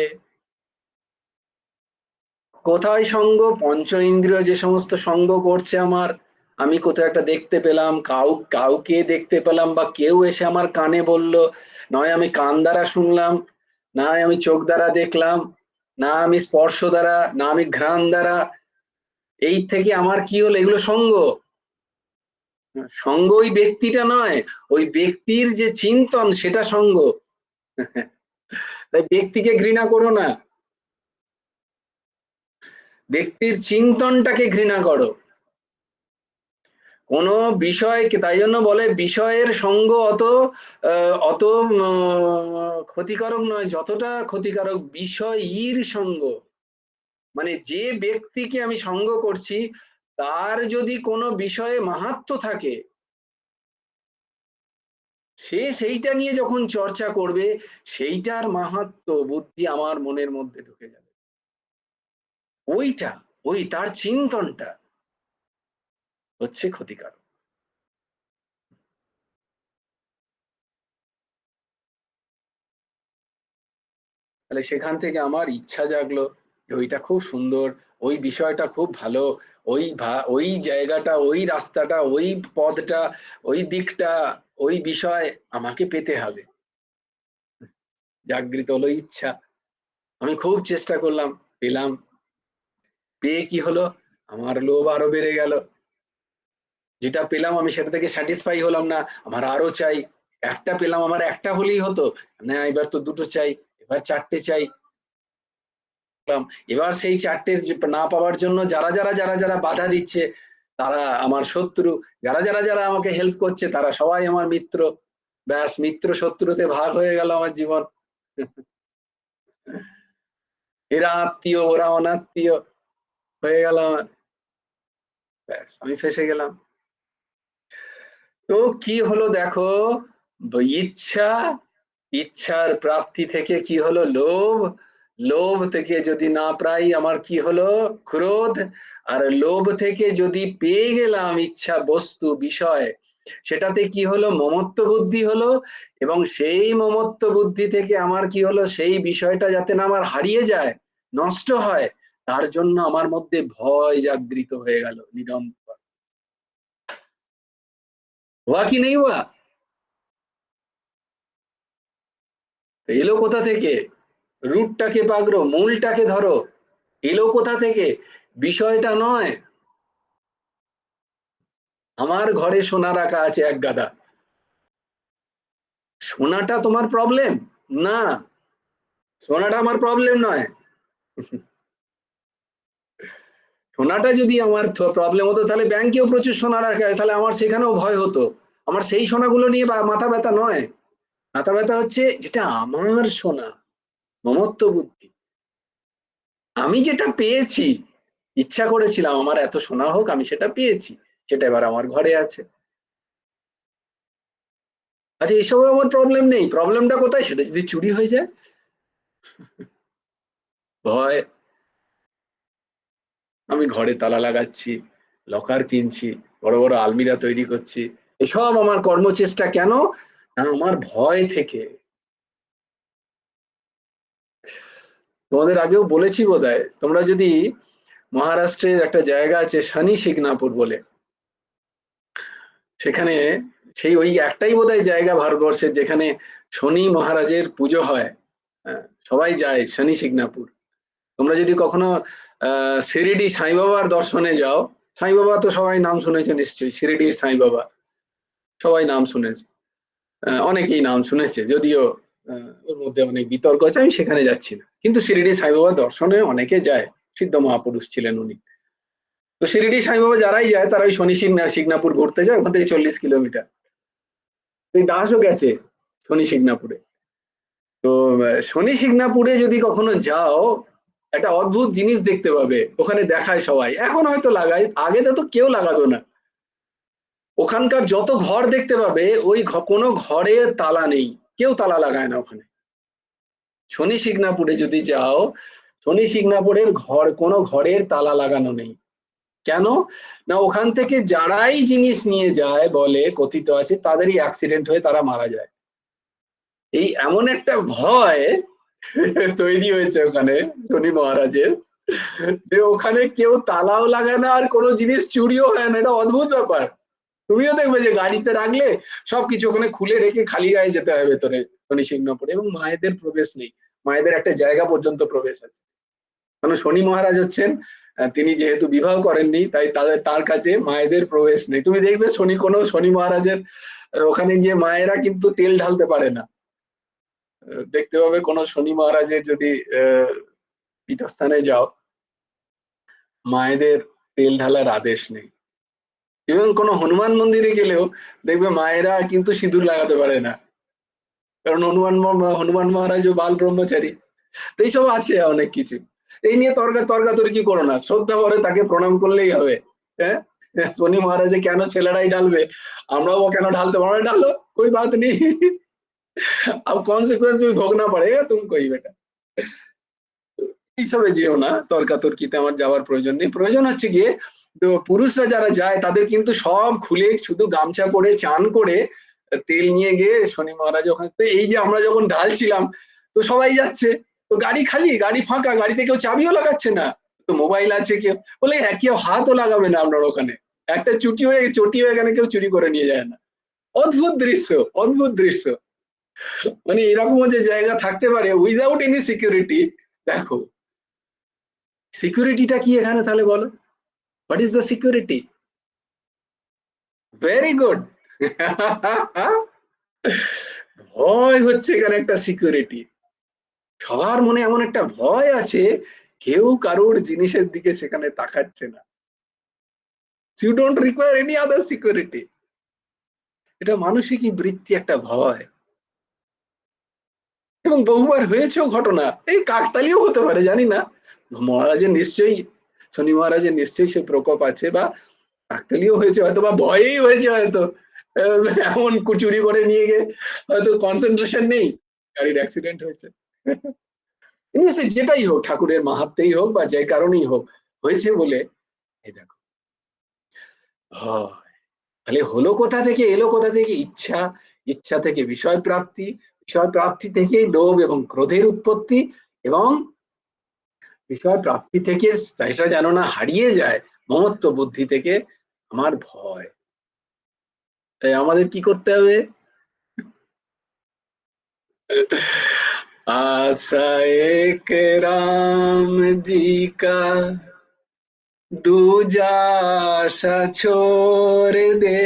কোথায় সঙ্গ? পঞ্চ ইন্দ্রিয় যে সমস্ত সঙ্গ করছে আমার, আমি কোথাও একটা দেখতে পেলাম, কাউকে দেখতে পেলাম, বা কেউ এসে আমার কানে বলল, নয় আমি কান দ্বারা শুনলাম, না আমি চোখ দ্বারা দেখলাম, না আমি স্পর্শ দ্বারা, না আমি ঘ্রাণ দ্বারা, এই থেকে আমার কি হলো? এগুলো সঙ্গ। সঙ্গ ওই ব্যক্তিটা নয়, ওই ব্যক্তির যে চিন্তন সেটা সঙ্গ। তাই ব্যক্তিকে ঘৃণা করো না, ব্যক্তির চিন্তনটাকে ঘৃণা করো। কোন বিষয়কে, তাই জন্য বলে বিষয়ের সঙ্গ অত ক্ষতিকারক নয় যতটা ক্ষতিকারক বিষয়ীর সঙ্গ। মানে যে ব্যক্তিকে আমি সঙ্গ করছি তার যদি কোনো বিষয়ে মাহাত্ম্য থাকে, সে সেইটা নিয়ে যখন চর্চা করবে, সেইটার মাহাত্ম্য বুদ্ধি আমার মনের মধ্যে ঢুকে যাবে। ওইটা, ওই তার চিন্তনটা হচ্ছে ক্ষতিকারক। তাহলে সেখান থেকে আমার ইচ্ছা জাগলো যে ওইটা খুব সুন্দর, ওই বিষয়টা খুব ভালো, ওই জায়গাটা, ওই রাস্তাটা, ওই পদটা, ওই দিকটা, ওই বিষয় আমাকে পেতে হবে। জাগৃত হলো ইচ্ছা, আমি খুব চেষ্টা করলাম, পেলাম। পেয়ে কি হলো? আমার লোভ আরো বেড়ে গেল। যেটা পেলাম আমি সেটা থেকে স্যাটিসফাই হলাম না, আমার আরো চাই। একটা পেলাম, আমার একটা হলেই হতো না, এবার তো দুটো চাই, এবার চারটে চাই। এবার সেই চারটে না পাওয়ার জন্য যারা যারা যারা যারা বাধা দিচ্ছে তারা আমার শত্রু, যারা যারা যারা আমাকে হেল্প করছে তারা সবাই আমার মিত্র। ব্যাস, মিত্র শত্রুতে ভাগ হয়ে গেল আমার জীবন। এরা আত্মীয়, ওরা অনাত্মীয় হয়ে গেল আমার। ব্যাস, আমি ফেসে গেলাম। তো কি হলো দেখো, ইচ্ছা, ইচ্ছার প্রাপ্তি থেকে কি হলো? লোভ, লোভ থেকে যদি না পাই আমার কি হলো? ক্রোধ। আর লোভ থেকে যদি পেয়ে গেলাম ইচ্ছা বস্তু বিষয়, সেটাতে কি হলো? মমত্ব বুদ্ধি হলো। এবং সেই মমত্ব বুদ্ধি থেকে আমার কি হলো? সেই বিষয়টা যাতে না আমার হারিয়ে যায়, নষ্ট হয়, তার জন্য আমার মধ্যে ভয় জাগৃত হয়ে গেল নিরন্তর। হুয়া কি নেই হুয়া? এলো কোথা থেকে? রুটটাকে পাকড়ো, মূলটাকে ধরো। এলো কোথা থেকে? বিষয়টা নয়। আমার ঘরে সোনা রাখা আছে এক গাদা, সোনাটা তোমার প্রবলেম না, সোনাটা আমার প্রবলেম নয়। সোনাটা যদি আমার প্রবলেম হতো তাহলে ব্যাংকেও প্রচুর সোনা রাখা আছে, তাহলে আমার সেখানেও ভয় হতো। আমার সেই সোনাগুলো নিয়ে মাথা ব্যথা নয়, মাথা ব্যথা হচ্ছে যেটা আমার সোনা, মমত্ব বুদ্ধি। আমি যেটা পেয়েছি, ইচ্ছা করেছিলাম আমার এত সোনা হোক, আমি সেটা পেয়েছি, সেটা এবার আমার ঘরে আছে। আচ্ছা, এসব আমার প্রবলেম নেই, প্রবলেমটা কোথায়? সেটা যদি চুরি হয়ে যায়, ভয়। আমি ঘরে তালা লাগাচ্ছি, লকার কিনছি, বড় বড় আলমিরা তৈরি করছি, এসব আমার কর্মচেষ্টা কেন? না, আমার ভয় থেকে। তোমাদের আগেও বলেছি বোধহয়, তোমরা যদি মহারাষ্ট্রের একটা জায়গা আছে শনি শিগনাপুর বলে, সেখানে সেই ওই একটাই বোধহয় জায়গা ভারতবর্ষের যেখানে শনি মহারাজের পুজো হয়। সবাই যায় শনি শিগনাপুর। তোমরা যদি কখনো শিরিডি সাই বাবার দর্শনে যাও, সাই বাবা তো সবাই নাম শুনেছে নিশ্চয়ই, শিরিডির সাই বাবা সবাই নাম শুনেছে, অনেকেই নাম শুনেছে, যদিও ওর মধ্যে অনেক বিতর্ক আছে, আমি সেখানে যাচ্ছি না, কিন্তু শিরিডি সাই বাবার দর্শনে অনেকে যায়, সিদ্ধ মহাপুরুষ ছিলেন উনি। তো শিরিডি সাই বাবা যারাই যায় তারা ওই শনি শিগনাপুর ঘুরতে যায়, ওখান থেকে 40 কিলোমিটার। এই দাসও গেছে শনি শিগনাপুরে। তো শনি শিগনাপুরে যদি কখনো যাও, একটা অদ্ভুত জিনিস দেখতে পাবে, ওখানে দেখায় সবাই, এখন হয়তো লাগায়, আগে তো কেউ লাগাতো না। ওখানকার যত ঘর দেখতে পাবে, ওই কোনো ঘরে তালা নেই, কেউ তালা লাগায় না ওখানে। শনি শিগনাপুরে যদি যাও, শনি শিগনাপুরের কোনো ঘরের তালা লাগানো নেই। কেন? না, ওখান থেকে যারাই জিনিস নিয়ে যায় বলে কথিত আছে তাদেরই অ্যাক্সিডেন্ট হয়ে তারা মারা যায়। এই এমন একটা ভয় তৈরি হয়েছে ওখানে শনি মহারাজের, যে ওখানে কেউ তালাও লাগায় না, আর কোনো জিনিস চুরিও হয় না। এটা অদ্ভুত ব্যাপার। তুমিও দেখবে যে গাড়িতে রাখলে সবকিছু ওখানে খুলে রেখে খালি গায়ে যেতে হয় ভেতরে শনি সিংহপুরে, এবং মায়েদের প্রবেশ নেই, মায়েদের একটা জায়গা পর্যন্ত প্রবেশ আছে। কারণ শনি মহারাজ হচ্ছেন, তিনি যেহেতু বিবাহ করেননি, তাই তার কাছে মায়েদের প্রবেশ নেই। তুমি দেখবে কোনো শনি মহারাজের ওখানে গিয়ে মায়েরা কিন্তু তেল ঢালতে পারে না। দেখতে পাবে কোনো শনি মহারাজের যদি পীঠস্থানে যাও, মায়েদের তেল ঢালার আদেশ নেই। এবং কোনো হনুমান মন্দিরে গেলেও দেখবে মায়েরা কিন্তু সিঁদুর লাগাতে পারে না, কারণ হনুমান মহারাজ বাল ব্রহ্মচারী। তো এইসব আছে অনেক কিছু। এই নিয়ে তর্কাতর্কি করো না, শ্রদ্ধা ভরে তাকে প্রণাম করলেই হবে। হ্যাঁ, শনি মহারাজে কেন ছেলেরাই ঢালবে, আমরাও কেন ঢালতে পারবো? ঢালো, कोई बात नहीं। अब कॉन्सिक्वेंस भी भोगना पड़ेगा तुमको ही बेटा। এইসবে যেও না, তর্কাতর্কিতে আমার যাওয়ার প্রয়োজন নেই। প্রয়োজন হচ্ছে গিয়ে, তো পুরুষরা যারা যায় তাদের কিন্তু সব খুলে শুধু গামছা পরে চান করে তেল নিয়ে গিয়ে শনি মহারাজ ওখানে, তো এই যে আমরা যখন ঢালছিলাম, তো সবাই যাচ্ছে, তো গাড়ি খালি, গাড়ি ফাঁকা, গাড়িতে কেউ চাবিও লাগাচ্ছে না, তো মোবাইল আছে, কেউ বলে কেউ হাতও লাগাবে না আপনার ওখানে, একটা চটি হয়ে এখানে কেউ চুরি করে নিয়ে যায় না। অদ্ভুত দৃশ্য, অদ্ভুত দৃশ্য। মানে এরকমও যে জায়গা থাকতে পারে উইদাউট এনি সিকিউরিটি। দেখো, সিকিউরিটিটা কি এখানে তাহলে বলো? What is the security? Very good. ভয় হচ্ছে এখানে একটা সিকিউরিটি। সবার মনে এমন একটা ভয় আছে, কেউ কারোর জিনিসের দিকে সেখানে তাকাচ্ছে না। You don't require any other security. এটা মানসিকই বৃত্তি, একটা ভয়। এবং বহুবার হয়েছেও ঘটনা, এই কাকতালীয় হতে পারে জানি না, মহারাজের নিশ্চয়ই, শনি মহারাজের নিশ্চয়ই সে প্রকোপ আছে, বা কাকতালীয় হয়েছে হয়তো, বা ভয়েই হয়েছে হয়তো। এমন চুরি করে নিয়ে গিয়ে হয়তো কনসেন্ট্রেশন নেই, গাড়ির অ্যাক্সিডেন্ট হয়েছে। যেটাই হোক, ঠাকুরের মাহাত্মেই হোক বা যে কারণেই হোক, হয়েছে বলে এই দেখো ভয়। তাহলে হলো কোথা থেকে, এলো কোথা থেকে? ইচ্ছা, ইচ্ছা থেকে বিষয় প্রাপ্তি, বিষয় প্রাপ্তি থেকেই লোভ এবং ক্রোধের উৎপত্তি, এবং বিষয় প্রাপ্তি থেকে সেটা যেন না হারিয়ে যায়, মমত্ব বুদ্ধি থেকে আমার ভয়। তাই আমাদের কি করতে হবে? आशा एक राम जी का, दूजा आशा छोड़ दे।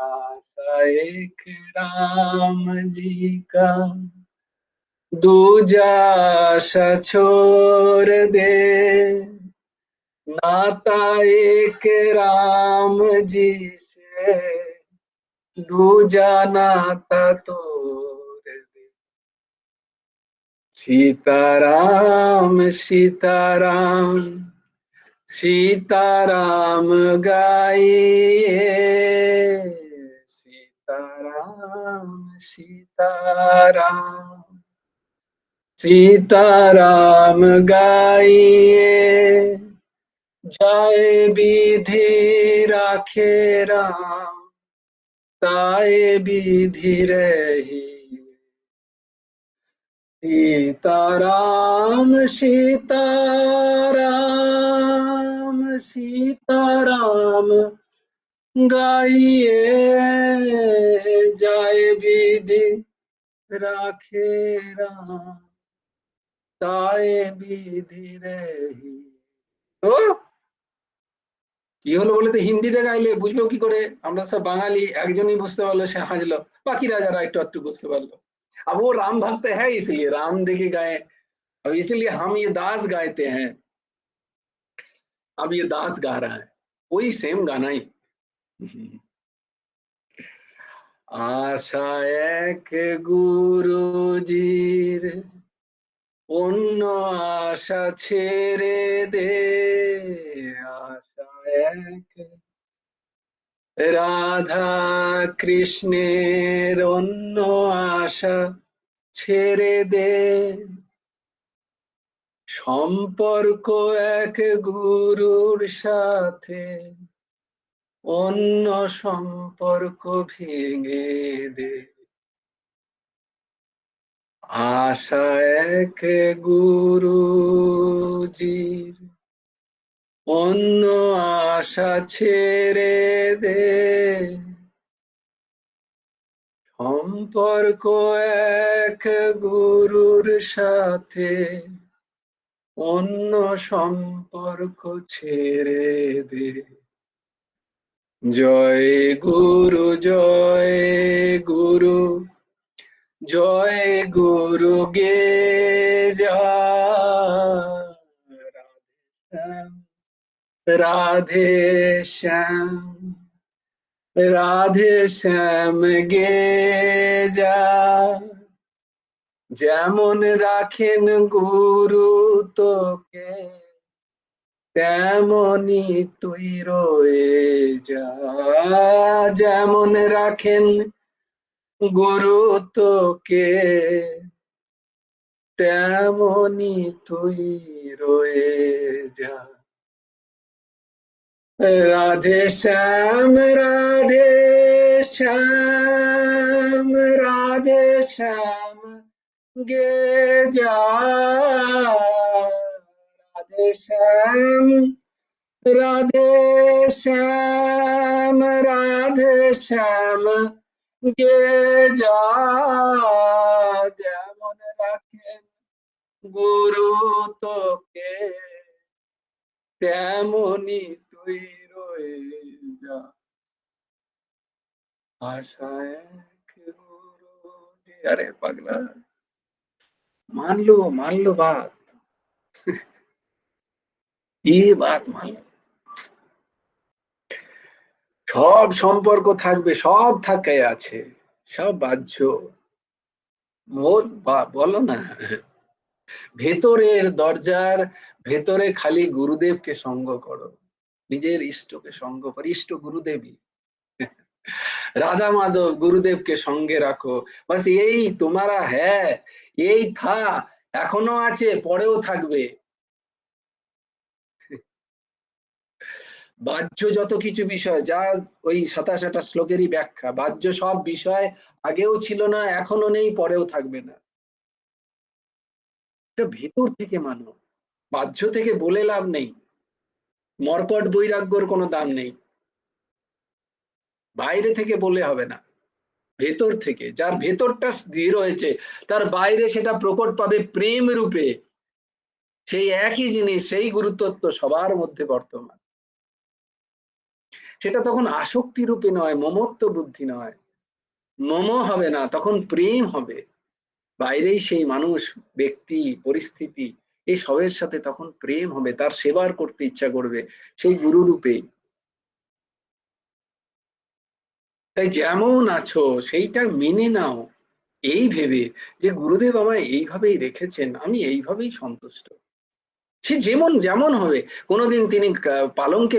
आशा एक राम जी का, दूजा आशा छोड़ दे। नाता एक राम जी से, दूजा नाता तोड़ दे। सीताराम सीताराम सीताराम गाइए, सीताराम सीताराम सीताराम गाइए, जाए विधि राखे राम, ताए विधि रही। सीताराम सीताराम सीताराम गाइए, जाए विधि राखे राम, তায়ে বিধি রহি। তো কি হলো বলে তো হিন্দিতে গাইলে বুঝলো কি করে? আমরা সব বাঙালি, একজনই বুঝতে পারলো, সে হাসলো, বাকিরা যারা একটু একটু বুঝতে পারলো। अब वो राम भक्त है इसलिए राम देखे गाए, अब इसीलिए हम ये दास गाते हैं। अब ये दास गा रहा है वही सेम गाना ही। आशा एक गुरुजीर, অন্য আশা ছেড়ে দে, আশা এক রাধা কৃষ্ণের, অন্য আশা ছেড়ে দে, সম্পর্ক এক গুরুর সাথে, অন্য সম্পর্ক ভেঙে দে, আশা এক গুরুজির, অন্য আশা ছেড়ে দে, সম্পর্ক এক গুরুর সাথে, অন্য সম্পর্ক ছেড়ে দে। জয় গুরু জয় গুরু, জয় গুরু গে যা, রাধে শ্যাম রাধে শ্যাম গে যা, যেমন রাখেন গুরু তোকে, তেমনি তুই রয়ে যা, যেমন রাখেন গুরু তোকে, তেমনি তুই রয়ে যা। রাধে শ্যাম রাধে শ্যাম রাধে শ্যাম গে যা, রাধে শ্যাম রাধে শ্যাম রাধে শ্যাম গে যা, যেমন রাখেন গুরু তোকে, তেমনি তুই রয়ে যা। আশা এক গুরু, আরে পাগলা मान लो बात, ये बात मान लो। সব সম্পর্ক থাকবে, সব থাকে আছে, সব বাহ্য, মোর বলো না, ভেতরের দরজার ভেতরে খালি গুরুদেবকে সঙ্গ করো, নিজের ইষ্টকে সঙ্গ করো, ইষ্ট গুরুদেবী, রাধা মাধব গুরুদেবকে সঙ্গে রাখো, বাস এই তোমারা হ্যাঁ, এই থা, এখনো আছে, পরেও থাকবে। বাহ্য যত কিছু বিষয়, যা ওই 27 শ্লোকেরই ব্যাখ্যা, বাহ্য সব বিষয় আগেও ছিল না, এখনো নেই, পরেও থাকবে না। এটা ভেতর থেকে মানো, বাহ্য থেকে বলে লাভ নেই, মর্কট বৈরাগ্যর কোনো দাম নেই, বাইরে থেকে বলে হবে না, ভেতর থেকে, যার ভেতরটা স্থির হয়েছে, তার বাইরে সেটা প্রকট পাবে প্রেম রূপে, সেই একই জিনিস, সেই গুরুত্ব সবার মধ্যে বর্তমান। সেটা তখন আসক্তি রূপে নয়, মমত্ব বুদ্ধি নয়, মম হবে না, তখন প্রেম হবে। বাইরেই সেই মানুষ, ব্যক্তি, পরিস্থিতি, এই সবের সাথে তখন প্রেম হবে, তার সেবার করতে ইচ্ছা করবে, সেই গুরু রূপেই। তাই যেমন আছো সেইটা মেনে নাও, এই ভেবে যে গুরুদেব আমায় এইভাবেই রেখেছেন, আমি এইভাবেই সন্তুষ্ট। সে যেমন যেমন হবে, কোনোদিন তিনি পালঙ্কে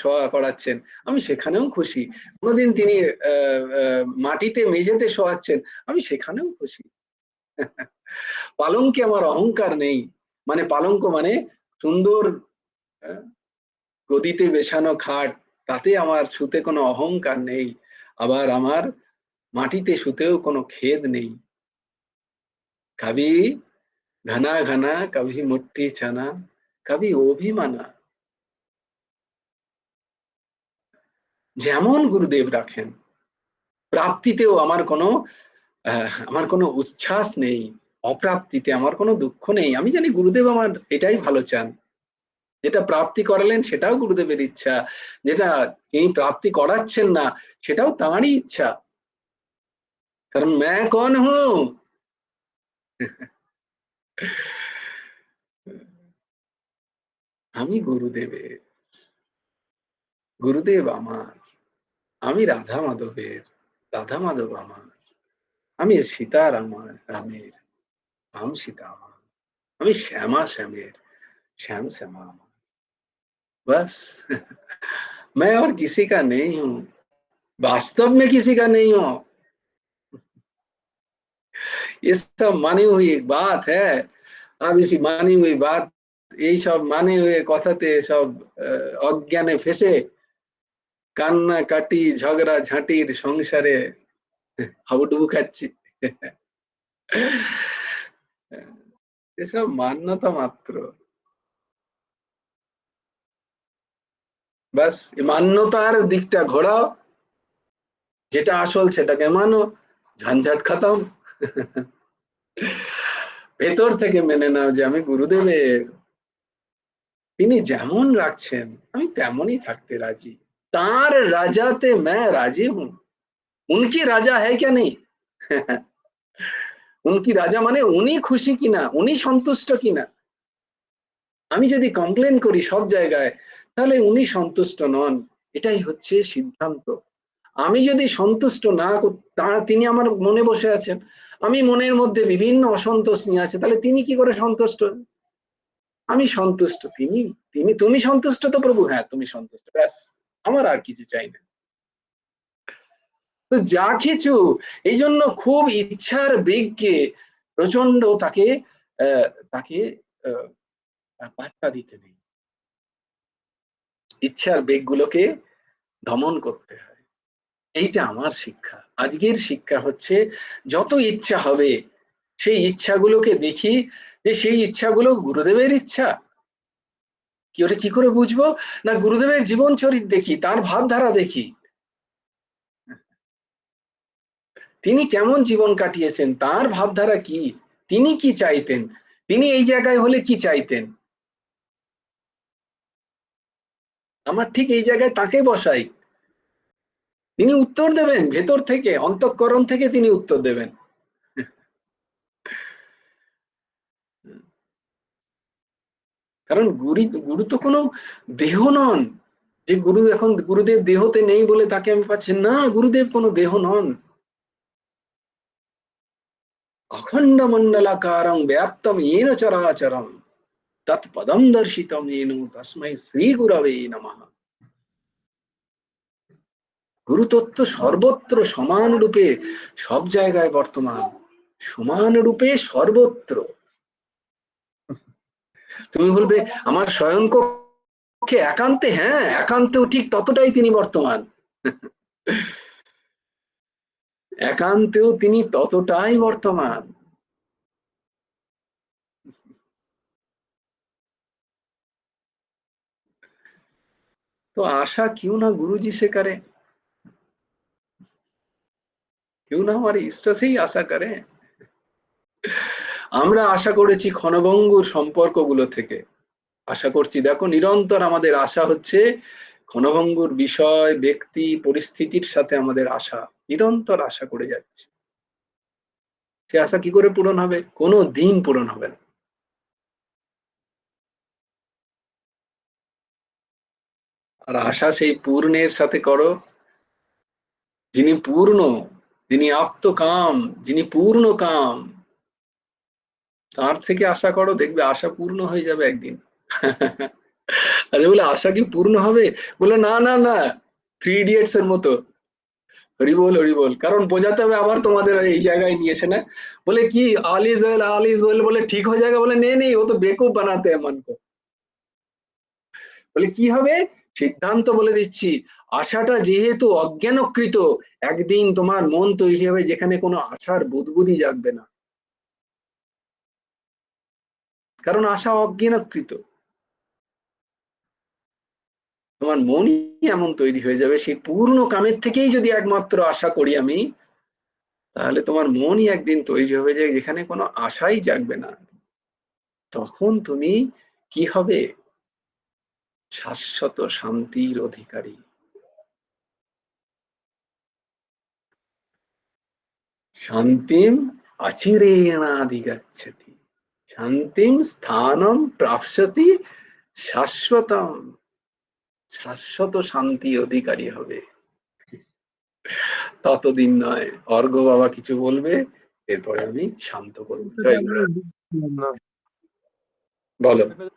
শোয়া করাচ্ছেন, আমি সেখানেও খুশি। কোনোদিন তিনি মাটিতে মেঝেতে শোয়াচ্ছেন, আমি সেখানেও খুশি। পালঙ্কে আমার অহংকার নেই, মানে পালঙ্ক মানে সুন্দর গদিতে বেছানো খাট, তাতে আমার শুতে কোনো অহংকার নেই। আবার আমার মাটিতে শুতেও কোনো খেদ নেই। কবি ঘনা ঘনা, কবি মুট্ठी ছানা, কবি ও ভি মানা। যেমন গুরুদেব রাখেন, প্রাপ্তিতেও আমার কোনো উচ্ছ্বাস নেই, অপ্রাপ্তিতে আমার কোনো দুঃখ নেই। আমি জানি গুরুদেব আমার এটাই ভালো চান। যেটা প্রাপ্তি করালেন সেটাও গুরুদেবের ইচ্ছা, যেটা তিনি প্রাপ্তি করাচ্ছেন না সেটাও তাঁরই ইচ্ছা। কারণ मैं कौन हूं? আমি গুরুদেবের, গুরুদেব আমার, আমি রাধা মাধবের, রাধা মাধব আমার, আমি সীতার আমার, রামের, রাম सीता আমার, আমি श्यामा श्यामेर, श्याम श्यामा আমার। बस मैं और किसी का नहीं हूं, वास्तव में किसी का नहीं हूं। ये सब मानी हुई बात है। अब इसी मानी हुई बात, এই সব মানে হয়ে কথাতে সব অজ্ঞানে ফেসে কান্নাকাটি ঝগড়া ঝাঁটির সংসারে হাবুডুবু খাচ্ছি। এসব মান্যতা মাত্র। ব্যাস মান্যতার দিকটা ঘোরাও, যেটা আসল সেটাকে মানো, ঝঞ্ঝাট খতম। ভেতর থেকে মেনে নাও যে আমি গুরুদেবের, তিনি যেমন রাখছেন আমি তেমনই থাকতে রাজি। তার রাজাতে मैं राजी हूं। उनकी রাজা है क्या नहीं? উনকি রাজা মানে উনি খুশি কিনা, উনি সন্তুষ্ট কিনা। আমি যদি কমপ্লেন করি সব জায়গায়, তাহলে উনি সন্তুষ্ট নন, এটাই হচ্ছে সিদ্ধান্ত। আমি যদি সন্তুষ্ট না তিনি আমার মনে বসে আছেন, আমি মনের মধ্যে বিভিন্ন অসন্তোষ নিয়ে আছে, তাহলে তিনি কি করে সন্তুষ্ট? আমি সন্তুষ্ট, তিনি তিনি তুমি সন্তুষ্ট তো প্রভু? হ্যাঁ তুমি সন্তুষ্ট, ব্যাস আমার আর কিছু চাই না। তো যা কিছু, এই জন্য খুব ইচ্ছার বেগকে প্রচন্ড তাকে তাকে পাত্তা দিতে নেই। ইচ্ছার বেগগুলোকে দমন করতে হয়। এইটা আমার শিক্ষা। আজকের শিক্ষা হচ্ছে যত ইচ্ছা হবে সেই ইচ্ছাগুলোকে দেখি যে সেই ইচ্ছাগুলো গুরুদেবের ইচ্ছা কি, ওটা কি করে বুঝবো? না গুরুদেবের জীবন চরিত দেখি, তার ভাবধারা দেখি, তিনি কেমন জীবন কাটিয়েছেন, তার ভাবধারা কি, তিনি কি চাইতেন, তিনি এই জায়গায় হলে কি চাইতেন। আমার ঠিক এই জায়গায় তাকে বসাই, তিনি উত্তর দেবেন, ভেতর থেকে অন্তঃকরণ থেকে তিনি উত্তর দেবেন। কারণ গুরু তো কোনো দেহ নন যে গুরু এখন গুরুদেব দেহতে নেই বলে তাকে আমি পাচ্ছি না। গুরুদেব কোনো দেহ নন। অখণ্ড মণ্ডলাকারং ব্যাপ্তম येन চরাচরম তৎপদম দর্শিতম येन তস্मै শ্রী গুরবে নমঃ। গুরুতত্ত্ব সর্বত্র সমান রূপে, সব জায়গায় বর্তমান, সমান রূপে সর্বত্র। তুমি বলবে আমার শয়ন কক্ষে একান্তে, হ্যাঁ একান্তেও ঠিক ততটাই তিনি বর্তমান। একান্তেও তিনি ততটাই বর্তমান। तो आशा क्यों ना गुरु जी से करें, क्यों ना हमारे इष्ट से ही आशा करें। আমরা আশা করেছি ক্ষণভঙ্গুর সম্পর্কগুলো থেকে, আশা করছি, দেখো নিরন্তর আমাদের আশা হচ্ছে ক্ষণভঙ্গুর বিষয়, ব্যক্তি, পরিস্থিতির সাথে আমাদের আশা, নিরন্তর আশা করে যাচ্ছে। সে আশা কি করে পূরণ হবে? কোনো দিন পূরণ হবে না। আর আশা সেই পূর্ণের সাথে করো, যিনি পূর্ণ, যিনি আপ্তকাম, যিনি পূর্ণ কাম, তার থেকে আশা করো, দেখবে আশা পূর্ণ হয়ে যাবে একদিন। আরে বলে আশা কি পূর্ণ হবে? বলে না না না, 3 ইডিয়টস এর মতো। হরিবোল হরিবোল। কারণ বোঝাতে হবে আবার তোমাদের এই জায়গায় নিয়ে এসে না, বলে কি অল ইজ ওয়েল বলে ঠিক হয়ে যাবে, বলে নেই ও তো বেকুব বানাতে हैं मन को। বলে কি হবে? সিদ্ধান্ত বলে দিচ্ছি, আশাটা যেহেতু অজ্ঞানকৃত, একদিন তোমার মন তৈরি হবে যেখানে কোনো আশার বুদবুদি জাগবে না, কারণ আশা অজ্ঞানকৃত। তোমার মনই এমন তৈরি হয়ে যাবে, সেই পূর্ণ কামের থেকেই যদি একমাত্র আশা করি আমি, তাহলে তোমার মনই একদিন তৈরি হবে যে যেখানে কোনো আশাই জাগবে না। তখন তুমি কি হবে? শাশ্বত শান্তির অধিকারী। শান্তিম অচিরেণাধিগচ্ছতি, শান্তিম স্থানম প্রাপ্স্যতি শাশ্বতম। শাশ্বত শান্তি অধিকারী হবে। ততদিন নয়। অর্ঘ্য বাবা কিছু বলবে, এরপরে আমি শান্ত করবো। জয় গুরু।
বুঝলাম না,
বলো।
একটা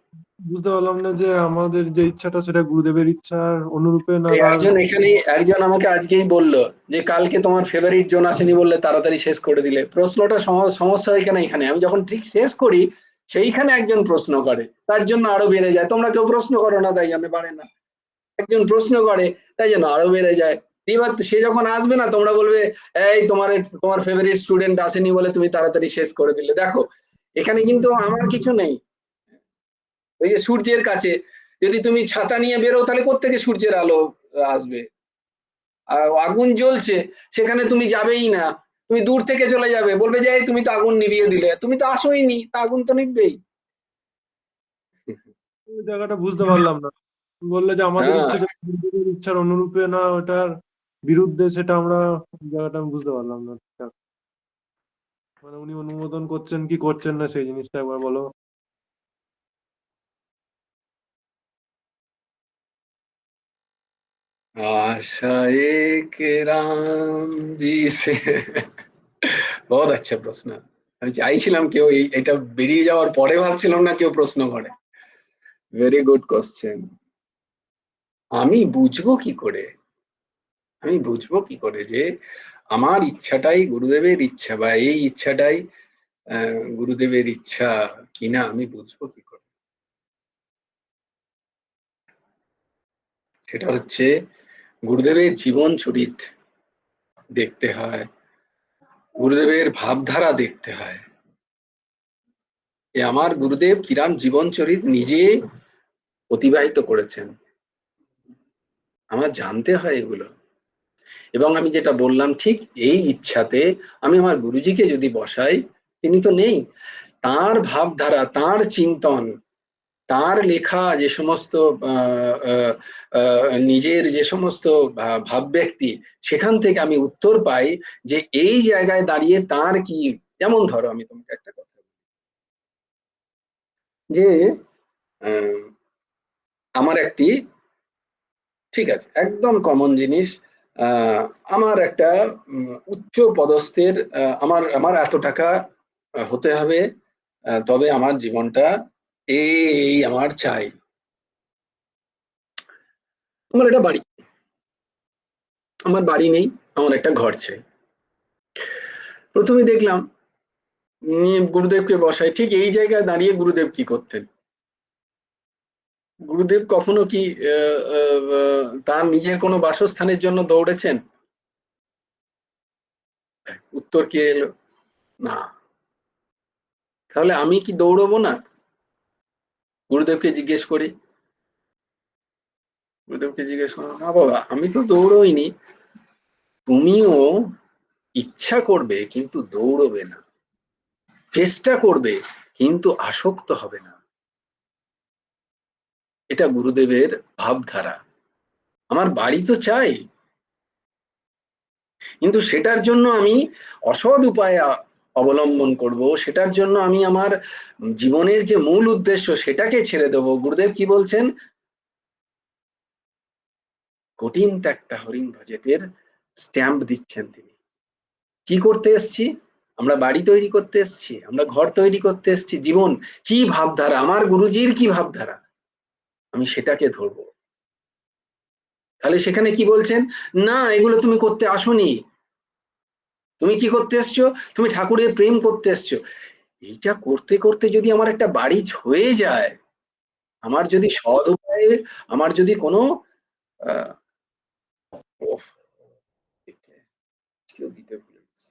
বুঝতে পারলাম না যে আমাদের যে ইচ্ছাটা সেটা গুরুদেবের ইচ্ছার অনুরূপে না
এই
তার।
একজন এখানে একজন আমাকে আজকেই বললো যে কালকে তোমার ফেভারিট জন আসেনি বললে তাড়াতাড়ি শেষ করে দিলে। প্রশ্নটা সমস্যা এখানে, আমি যখন ঠিক শেষ করি সেইখানে একজন প্রশ্ন করে, তার জন্য আরো বেড়ে যায়। তোমরা কেউ প্রশ্ন করো না তাই জন্য বাড়ে না, একজন প্রশ্ন করে তাই জন্য আরো বেড়ে যায়। এবার সে যখন আসবে না, তোমরা বলবে এই তোমার ফেভারিট স্টুডেন্ট আসেনি বলে তুমি তাড়াতাড়ি শেষ করে দিলে। দেখো এখানে কিন্তু আমার কিছু নেই। ওই যে সূর্যের কাছে যদি তুমি ছাতা নিয়ে বেরো, তাহলে কোত্থেকে সূর্যের আলো আসবে? আর আগুন জ্বলছে, সেখানে তুমি যাবেই না, তুমি দূর থেকে চলে যাবে, বলবে যে এই তুমি তো আগুন নিভিয়ে দিলে, তুমি তো আসোই নি, তা আগুন তো নিভবেই।
ওই জায়গাটা বুঝতে পারলাম না। বললে যে আমাদের
হ্যাঁ,
ইচ্ছে যে গুরুদেবের ইচ্ছার অনুরূপে না ওটার বিরুদ্ধে, সেটা আমরা ওই জায়গাটা আমি বুঝতে পারলাম না ঠিকঠাক। মানে উনি অনুমোদন করছেন কি করছেন না সেই জিনিসটা একবার বলো।
आशा एक राम जी से। বহুত আচ্ছা প্রশ্ন। আমি চাইছিলাম কেউ এটা বেরিয়ে যাওয়ার পরে ভাবছিলাম না কেউ প্রশ্ন করে। Very good question. আমি বুঝবো কি করে, আমি বুঝবো কি করে যে আমার ইচ্ছাটাই গুরুদেবের ইচ্ছা, বা এই ইচ্ছাটাই গুরুদেবের ইচ্ছা কিনা, আমি বুঝবো কি করে? সেটা হচ্ছে গুরুদেবের জীবন চরিত দেখতে হয়, গুরুদেবের ভাবধারা দেখতে হয়। যে আমার গুরুদেব কিরাম জীবন চরিত নিজে অতিবাহিত করেছেন, আমার জানতে হয় এগুলো। এবং আমি যেটা বললাম ঠিক এই ইচ্ছাতে আমি আমার গুরুজিকে যদি বসাই, তিনি তো নেই, তার ভাবধারা, তার চিন্তন, তার লেখা যে সমস্ত নিজের যে সমস্ত ভাব ব্যক্তি, সেখান থেকে আমি উত্তর পাই যে এই জায়গায় দাঁড়িয়ে তার কি। যেমন ধরো আমি তোমাকে একটা কথা বলি, যে আহ, আমার একটি, ঠিক আছে একদম কমন জিনিস, আমার একটা উচ্চ পদস্থের, আমার আমার এত টাকা হতে হবে, তবে আমার জীবনটা এই আমার চাই। আমার একটা বাড়ি, আমার বাড়ি নেই, আমার একটা ঘর চাই। প্রথমে দেখলাম গুরুদেবকে বসাই, ঠিক এই জায়গায় দাঁড়িয়ে গুরুদেব কি করতেন? গুরুদেব কখনো কি তার নিজের কোনো বাসস্থানের জন্য দৌড়েছেন? উত্তর কি এলো? না। তাহলে আমি কি দৌড়বো না? গুরুদেবকে জিজ্ঞেস করি, গুরুদেবকে জিজ্ঞেস করো, না বাবা আমি তো দৌড়ইনি, তুমিও ইচ্ছা করবে কিন্তু দৌড়বে না, চেষ্টা করবে কিন্তু আসক্ত হবে না। এটা গুরুদেবের ভাবধারা। আমার বাড়ি তো চাই, কিন্তু সেটার জন্য আমি অসৎ উপায় অবলম্বন করব, সেটার জন্য আমি আমার জীবনের যে মূল উদ্দেশ্য সেটাকে ছেড়ে দেবো। গুরুদেব কি বলছেন? কঠিন ত্যাগটা হরিণ ভজেতের স্ট্যাম্প দিচ্ছেন তিনি। কি করতে এসছি? আমরা বাড়ি তৈরি করতে এসছি, আমরা ঘর তৈরি করতে এসছি। জীবন কি ভাবধারা, আমার গুরুজির কি ভাবধারা, আমি সেটাকে ধরবো। তাহলে সেখানে কি বলছেন? না, এগুলো তুমি করতে আসোনি, তুমি কি করতে এসছো? তুমি ঠাকুরের প্রেম করতে এসছো। এইটা করতে করতে যদি আমার একটা বাড়ি হয়ে যায়, আমার যদি সৎ উপায়ে, আমার যদি কোনো আহ ওফ, কেউ দিতে ভুলে গেছি।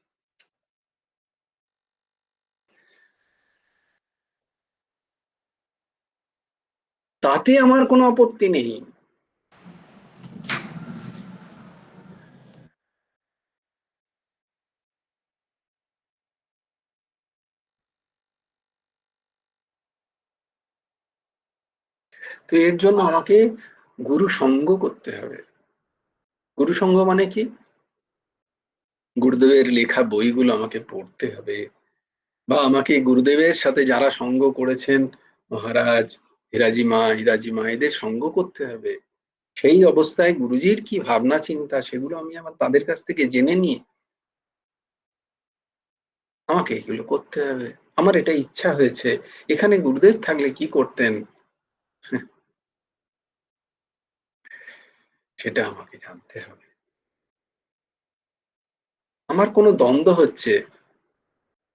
তাতে আমার কোনো আপত্তি নেই। তো এর জন্য আমাকে গুরু সঙ্গ করতে হবে। গুরু সঙ্গ মানে কি? গুরুদেবের লেখা বইগুলো আমাকে পড়তে হবে, বা আমাকে গুরুদেবের সাথে যারা সঙ্গ করেছেন, মহারাজ, হীরাজি মা এদের সঙ্গ করতে হবে। সেই অবস্থায় গুরুজির কি ভাবনা চিন্তা, সেগুলো আমি আমার তাদের কাছ থেকে জেনে নিয়ে আমাকে এগুলো করতে হবে। আমার এটা ইচ্ছা হয়েছে, এখানে গুরুদেব থাকলে কি করতেন, সেটা আমাকে জানতে হবে। আমার কোনো দ্বন্দ্ব হচ্ছে,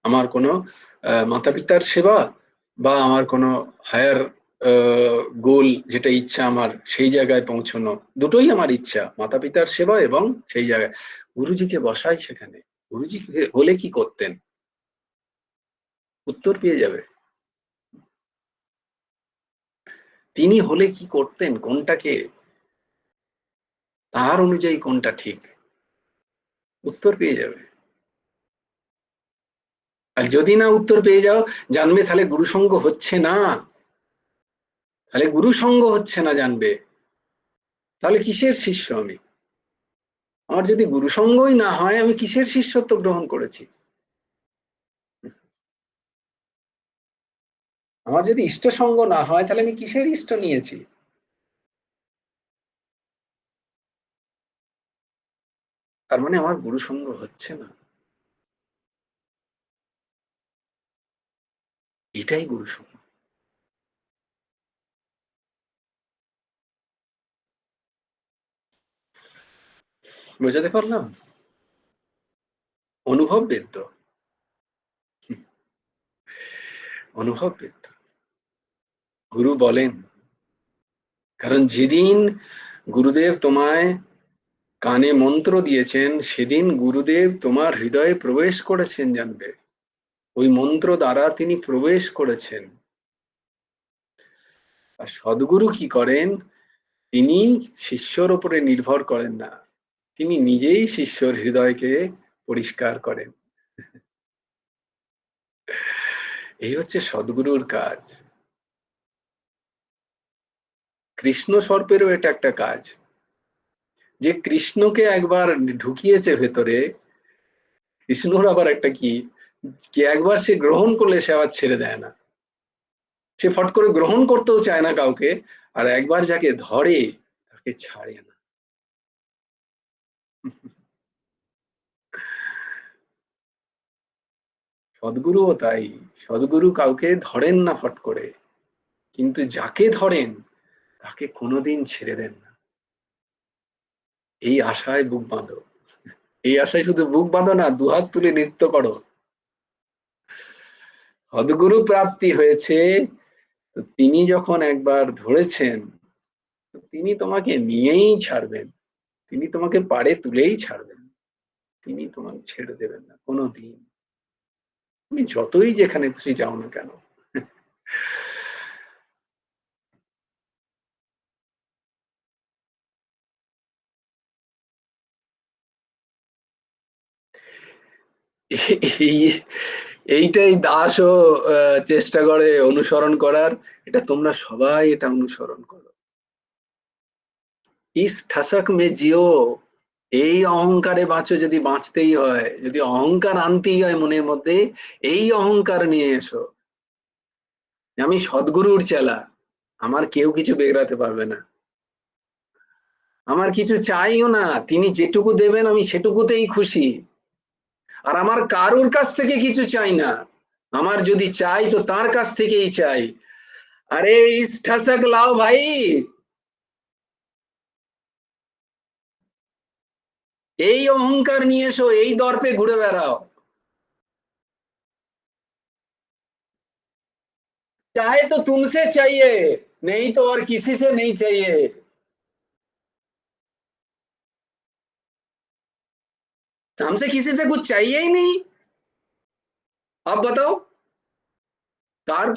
আমার কোনো মাতা পিতার সেবা, বা আমার কোনো হায়ার গোল, যেটা ইচ্ছা আমার সেই জায়গায় পৌঁছানো, দুটোই আমার ইচ্ছা, মাতা পিতার সেবা এবং সেই জায়গায়। গুরুজিকে বসাই সেখানে, গুরুজি হলে কি করতেন, উত্তর পেয়ে যাবে। তিনি হলে কি করতেন, কোনটাকে, তার অনুযায়ী কোনটা ঠিক, উত্তর পেয়ে যাবে। আর যদি না উত্তর পেয়ে যাও, জানবে তাহলে গুরুসঙ্গ হচ্ছে না, তাহলে গুরুসঙ্গ হচ্ছে না, জানবে তাহলে কিসের শিষ্য আমি। আমার যদি গুরুসঙ্গই না হয়, আমি কিসের শিষ্যত্ব গ্রহণ করেছি? আমার যদি ইষ্ট সঙ্গ না হয়, তাহলে আমি কিসের ইষ্ট নিয়েছি? তার মানে আমার গুরুসঙ্গ হচ্ছে না, এটাই গুরুসঙ্গ। বোঝাতে পারলাম? অনুভব বেদ্য, অনুভব বেদ্য। গুরু বলেন, কারণ যেদিন গুরুদেব তোমায় কানে মন্ত্র দিয়েছেন, সেদিন গুরুদেব তোমার হৃদয়ে প্রবেশ করেছেন, জানবে ওই মন্ত্র দ্বারা তিনি প্রবেশ করেছেন। আর সদ্গুরু কি করেন, তিনি শিষ্যর উপরে নির্ভর করেন না, তিনি নিজেই শিষ্যর হৃদয়কে পরিষ্কার করেন। এই হচ্ছে সদ্গুরুর কাজ। কৃষ্ণ সর্পেরও এটা একটা কাজ, যে কৃষ্ণকে একবার ঢুকিয়েছে ভেতরে, কৃষ্ণর আবার একটা কি, কি একবার সে গ্রহণ করলে সে আবার ছেড়ে দেয় না, সে ফট করে গ্রহণ করতেও চায় না কাউকে, আর একবার যাকে ধরে তাকে ছাড়ে না। সদ্গুরুও তাই, সদ্গুরু কাউকে ধরেন না ফট করে, কিন্তু যাকে ধরেন তাকে কোনোদিন ছেড়ে দেন না। এই আশায় বুক বাঁধো, এই আশায় শুধু বুক বাঁধো না, দুহাত তুলে নৃত্য করো। সদ্গুরু প্রাপ্তি হয়েছে, তো তিনি যখন একবার ধরেছেন, তিনি তোমাকে নিয়েই ছাড়বেন, তিনি তোমাকে পাড়ে তুলেই ছাড়বেন, তিনি তোমাকে ছেড়ে দেবেন না কোনো দিন, তুমি যতই যেখানে খুশি যাও না কেন। এই এইটাই দাসও চেষ্টা করে অনুসরণ করার, এটা তোমরা সবাই এটা অনুসরণ করো। ইস ঠাসাক মে জিও, এই অহংকারে বাঁচো, যদি বাঁচতেই হয়, যদি অহংকার আনতেই হয় মনের মধ্যে, এই অহংকার নিয়ে এসো, আমি সদ্গুরুর চেলা, আমার কেউ কিছু বেরাতে পারবে না, আমার কিছু চাইও না, তিনি যেটুকু দেবেন আমি সেটুকুতেই খুশি, আর আমার কারুর কাছ থেকে কিছু চাই না, আমার যদি চাই তো তার কাছ থেকেই চাই। আরে ইস ঠসক লাও ভাই, এই অহংকার নিয়ে এসো, এই দর্পে ঘুরে বেড়াও। चाहे तो तुमसे चाहिए, नहीं तो और किसी से नहीं चाहिए। तो हमसे किसी से कुछ चाहिए ही नहीं। अब बताओ, কার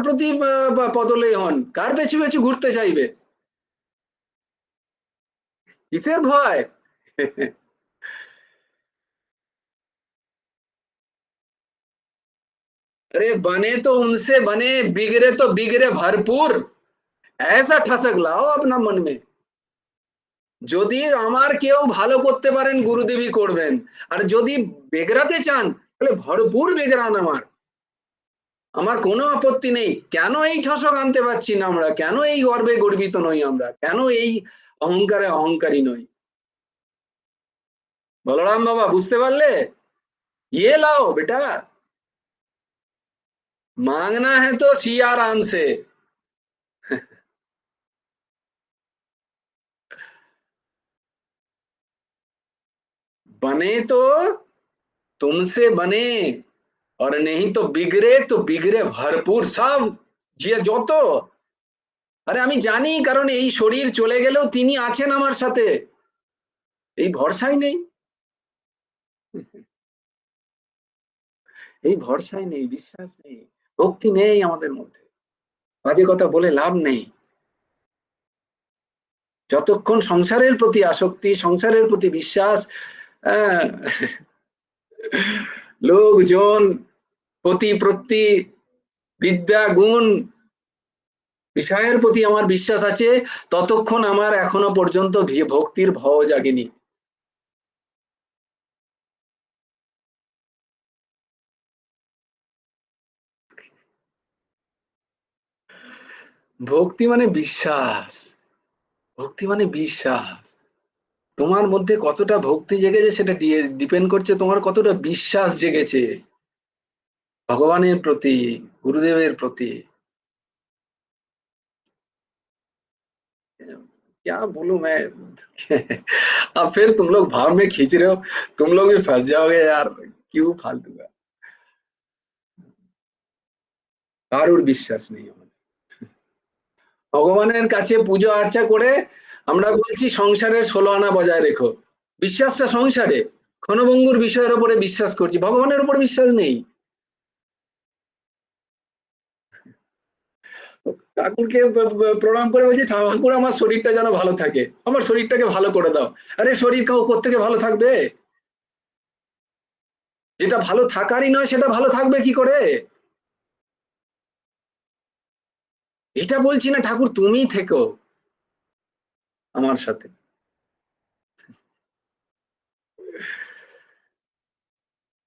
প্রতি পদলে হন, কার পেছু পেছু ঘুরতে চাইবে, কিসের ভয়? अरे बने तो उनसे बने, बिगड़े तो बिगड़े भरपूर। ऐसा ठसक लाओ अपना मन में, যদি আমার কেউ ভালো করতে পারেন গুরুদেবই করবেন, আর যদি বেগড়াতে চান তাহলে ভরপুর বেগড়ান আমার, আমার কোনো আপত্তি নেই। কেন এই ঠসক আনতে পারছি না আমরা, কেন এই গর্বে গর্বিত নই আমরা, কেন এই অহংকারে অহংকারী নই? বলরাম বাবা বুঝতে পারলে? ইয়ে লাও বেটা, मांगना है तो सिया राम से। बने तो तुमसे बने, और नहीं तो बिगड़े भरपूर सब, যে যত। আরে আমি জানি, কারণ এই শরীর চলে গেলেও তিনি আছেন আমার সাথে, এই ভরসাই নেই, এই ভরসাই নেই, বিশ্বাস নেই, ভক্তি নেই আমাদের মধ্যে। বাজে কথা বলে লাভ নেই। যতক্ষণ সংসারের প্রতি আসক্তি, সংসারের প্রতি বিশ্বাস, আহ, লোকজন, প্রতি বিদ্যা গুণ, বিষয়ের প্রতি আমার বিশ্বাস আছে, ততক্ষণ আমার এখনো পর্যন্ত ভক্তির ভাও জাগেনি। ভক্তি মানে বিশ্বাস, ভক্তি মানে বিশ্বাস। তোমার মধ্যে কতটা ভক্তি জেগেছে সেটা ডিপেন্ড করছে তোমার কতটা বিশ্বাস জেগেছে ভগবানের প্রতি, গুরুদেবের প্রতি। क्या बोलूं मैं। अब फिर तुम लोग भाव में खींच रहे हो, तुम लोग भी फंस जाओगे यार, क्यों फालतू का। কারোর বিশ্বাস নেই আমাদের। ভগবানের কাছে পুজো আর্চা করে আমরা বলছি সংসারের 16 আনা বজায় রেখো, বিশ্বাসটা সংসারে, ক্ষণভঙ্গুর বিষয়ের উপরে বিশ্বাস করছি, ভগবানের উপর বিশ্বাস নেই। ঠাকুরকে প্রণাম করে বলছি, ঠাকুর আমার শরীরটা যেন ভালো থাকে, আমার শরীরটাকে ভালো করে দাও। আরে শরীর কোত্থেকে ভালো থাকবে? যেটা ভালো থাকারই নয় সেটা ভালো থাকবে কি করে? এটা বলছি না, ঠাকুর তুমি থেকো আমার সাথে,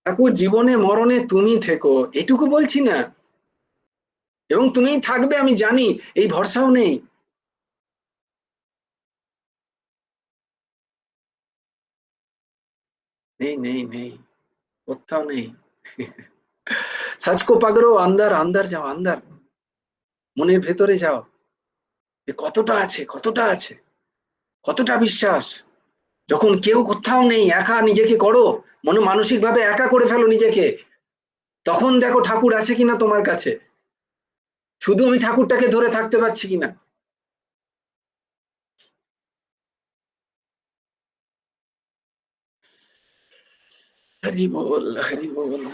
ঠাকুর জীবনে মরণে তুমি থেকো, এটুকু বলছি না। এবং তুমিই থাকবে আমি জানি, এই ভরসাও নেই। নেই নেই নেই, কোথাও নেই। सच को पकड़ो, अंदर अंदर যাও, अंदर মনের ভেতরে যাও, যে কতটা আছে, কতটা আছে, কতটা বিশ্বাস। যখন কেউ কোথাও নেই, একা নিজেকে করো, মানসিক ভাবে একা করে ফেলো নিজেকে, তখন দেখো ঠাকুর আছে কিনা তোমার কাছে, শুধু আমি ঠাকুরটাকে ধরে থাকতে পারছি কিনা। হরি বল, হরি বল।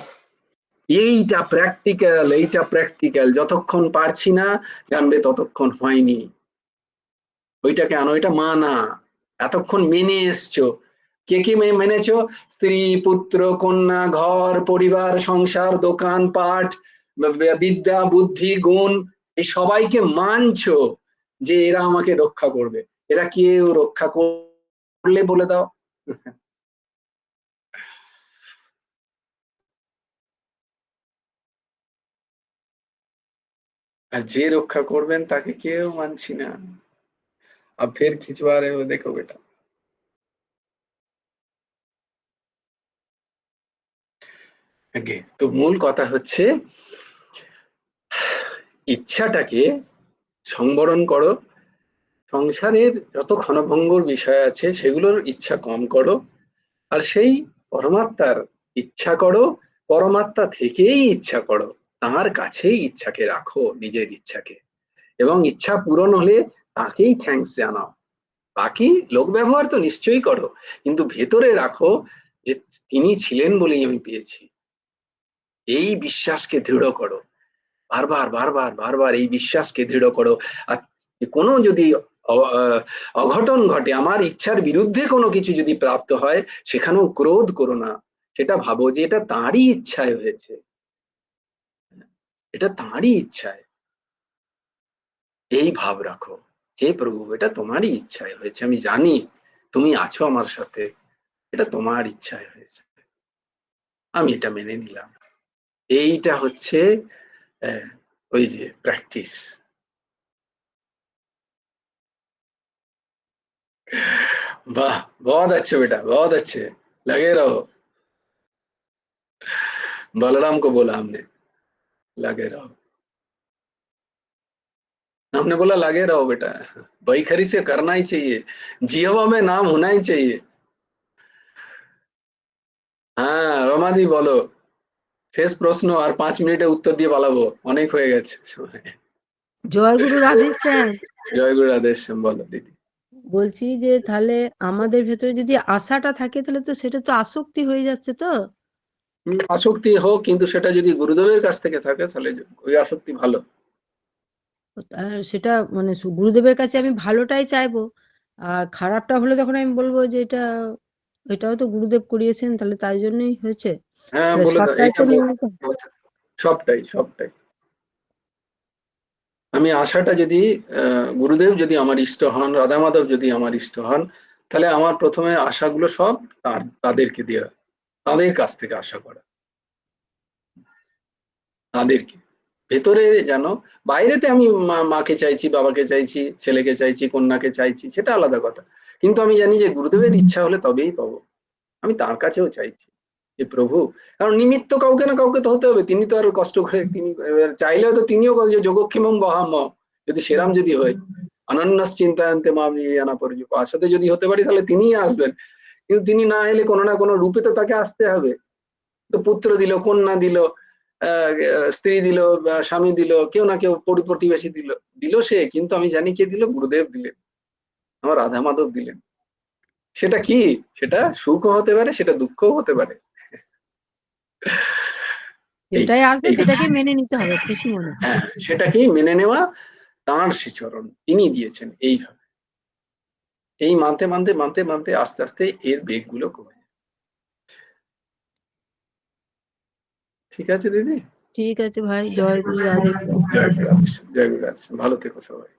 এইটা প্র্যাকটিক্যাল, যতক্ষণ পারছি না জানবে ততক্ষণ হয়নি। ওইটাকে আনো, এটা মানা, এতক্ষণ মেনে এসছো। কে কে মেনেছো? স্ত্রী, পুত্র, কন্যা, ঘর, পরিবার, সংসার, দোকান পাট, বিদ্যা, বুদ্ধি, গুণ, এই সবাইকে মানছো যে এরা আমাকে রক্ষা করবে। এরা কেউ রক্ষা করলে বলে দাও। আর যে রক্ষা করবেন তাকে কেউ মানছি না। अब फिर खिंचवा रहे हो, देखो बेटा। আগে তো মূল কথা হচ্ছে ইচ্ছাটাকে সংবরণ করো, সংসারের যত ক্ষণভঙ্গুর বিষয় আছে সেগুলোর ইচ্ছা কম করো, আর সেই পরমাত্মার ইচ্ছা করো, পরমাত্মা থেকেই ইচ্ছা করো, তার কাছেই ইচ্ছাকে রাখো, নিজের ইচ্ছাকে, এবং ইচ্ছা পূরণ হলে তাকেই থ্যাঙ্কস জানাও। বাকি লোক ব্যবহার তো নিশ্চয়ই করো, কিন্তু ভেতরে রাখো যে তিনি ছিলেন বলেই আমি পেয়েছি, এই বিশ্বাসকে দৃঢ় করো। বারবার বারবার বারবার এই বিশ্বাসকে দৃঢ় করো। আর কোনো যদি অঘটন ঘটে, আমার ইচ্ছার বিরুদ্ধে কোনো কিছু যদি প্রাপ্ত হয়, সেখানেও ক্রোধ করো না, সেটা ভাবো যে এটা তাঁরই ইচ্ছায় হয়েছে, এটা তাঁরই ইচ্ছায়, এই ভাব রাখো। হে প্রভু, এটা তোমারই ইচ্ছায় হয়েছে, আমি জানি তুমি আছো আমার সাথে, এটা তোমার ইচ্ছায় হয়েছে, আমি এটা মেনে নিলাম। এইটা হচ্ছে ওই যে প্র্যাকটিস। वाह, बहुत अच्छे बेटा, बहुत अच्छे, लगे रहो। बलराम को बोला हमने, लगे रहो, हमने बोला लगे रहो बेटा, बैखरी से करना ही चाहिए, जिहवा में नाम होना ही चाहिए। হ্যাঁ রমাদি বলো, শেষ প্রশ্ন, আর 5 মিনিটে উত্তর দিয়ে পালাবো, অনেক হয়ে গেছে সময়।
জয়গুরু রাধে স্যার।
জয় গুরু রাধেশ, বলো দিদি।
বলছি যে তাহলে আমাদের ভেতরে যদি আশাটা থাকে তাহলে তো সেটা তো আসক্তি হয়ে যাচ্ছে তো।
আসক্তি হোক, কিন্তু সেটা যদি গুরুদেবের কাছ থেকে থাকে তাহলে ওই আসক্তি ভালো।
আর সেটা মানে গুরুদেবের কাছে আমি ভালোটাই চাইবো, আর খারাপটা হলে তখন আমি বলবো যে এটাও তো গুরুদেব করিয়েছেন, তাহলে তাই জন্যই হয়েছে।
হ্যাঁ
তাহলে
বলে দাও,
সবটাই
এইটা
তো মেনে নিতে হবে।
সবটাই সবটাই। আমি আশাটা যদি গুরুদেব যদি আমার ইষ্ট হন, রাধা মাধব যদি আমার ইষ্ট হন, তাহলে আমার প্রথমে আশাগুলো সব তাদেরকে দেওয়া, তাদের কাছ থেকে আশা করা, তাদেরকে ভেতরে যেন, বাইরেতে আমি মাকে চাইছি, বাবাকে চাইছি, ছেলেকে চাইছি, কন্যাকে চাইছি, সেটা আলাদা কথা, কিন্তু আমি জানি যে গুরুদেবের ইচ্ছা হলে তবেই পাবো। আমি তার কাছেও চাইছি যে প্রভু, কারণ নিমিত্ত কাউকে না কাউকে তো হতে হবে, তিনি তো আর কষ্ট করে, তিনি চাইলেও তো তিনিও যে যোগক্ষেমং বহাম, যদি সেরাম যদি হয়, অনন্যাস চিন্তায়ন্তে মামি আনা পরিযোগ, আসাতে যদি হতে পারি তাহলে তিনিই আসবেন, কিন্তু তিনি না এলে কোনো না কোনো রূপে তো তাকে আসতে হবে। তো পুত্র দিল, কন্যা দিল, স্ত্রী দিল, স্বামী দিল, কেউ না কেউ প্রতিবেশী দিল, দিল সে, কিন্তু আমি জানি কে দিল, গুরুদেব দিলেন, আমার রাধা মাধব দিলেন। সেটা কি, সেটা সুখও হতে পারে, সেটা দুঃখও হতে পারে,
যেটাই আসবে
এইটা
সেটাকে মেনে নিতে হবে খুশি মনে।
হ্যাঁ, সেটাকেই মেনে নেওয়া, তাঁর শ্রীচরণ, তিনি দিয়েছেন এইভাবে, এই মানতে মানতে মানতে মানতে আস্তে আস্তে এর বেগগুলো কমে যায়। ঠিক আছে দিদি,
ঠিক আছে ভাই, জয় গুরু রাধে।
জয় গুরু রাধে, জয় গুরু রাধে, ভালো থেকো সবাই।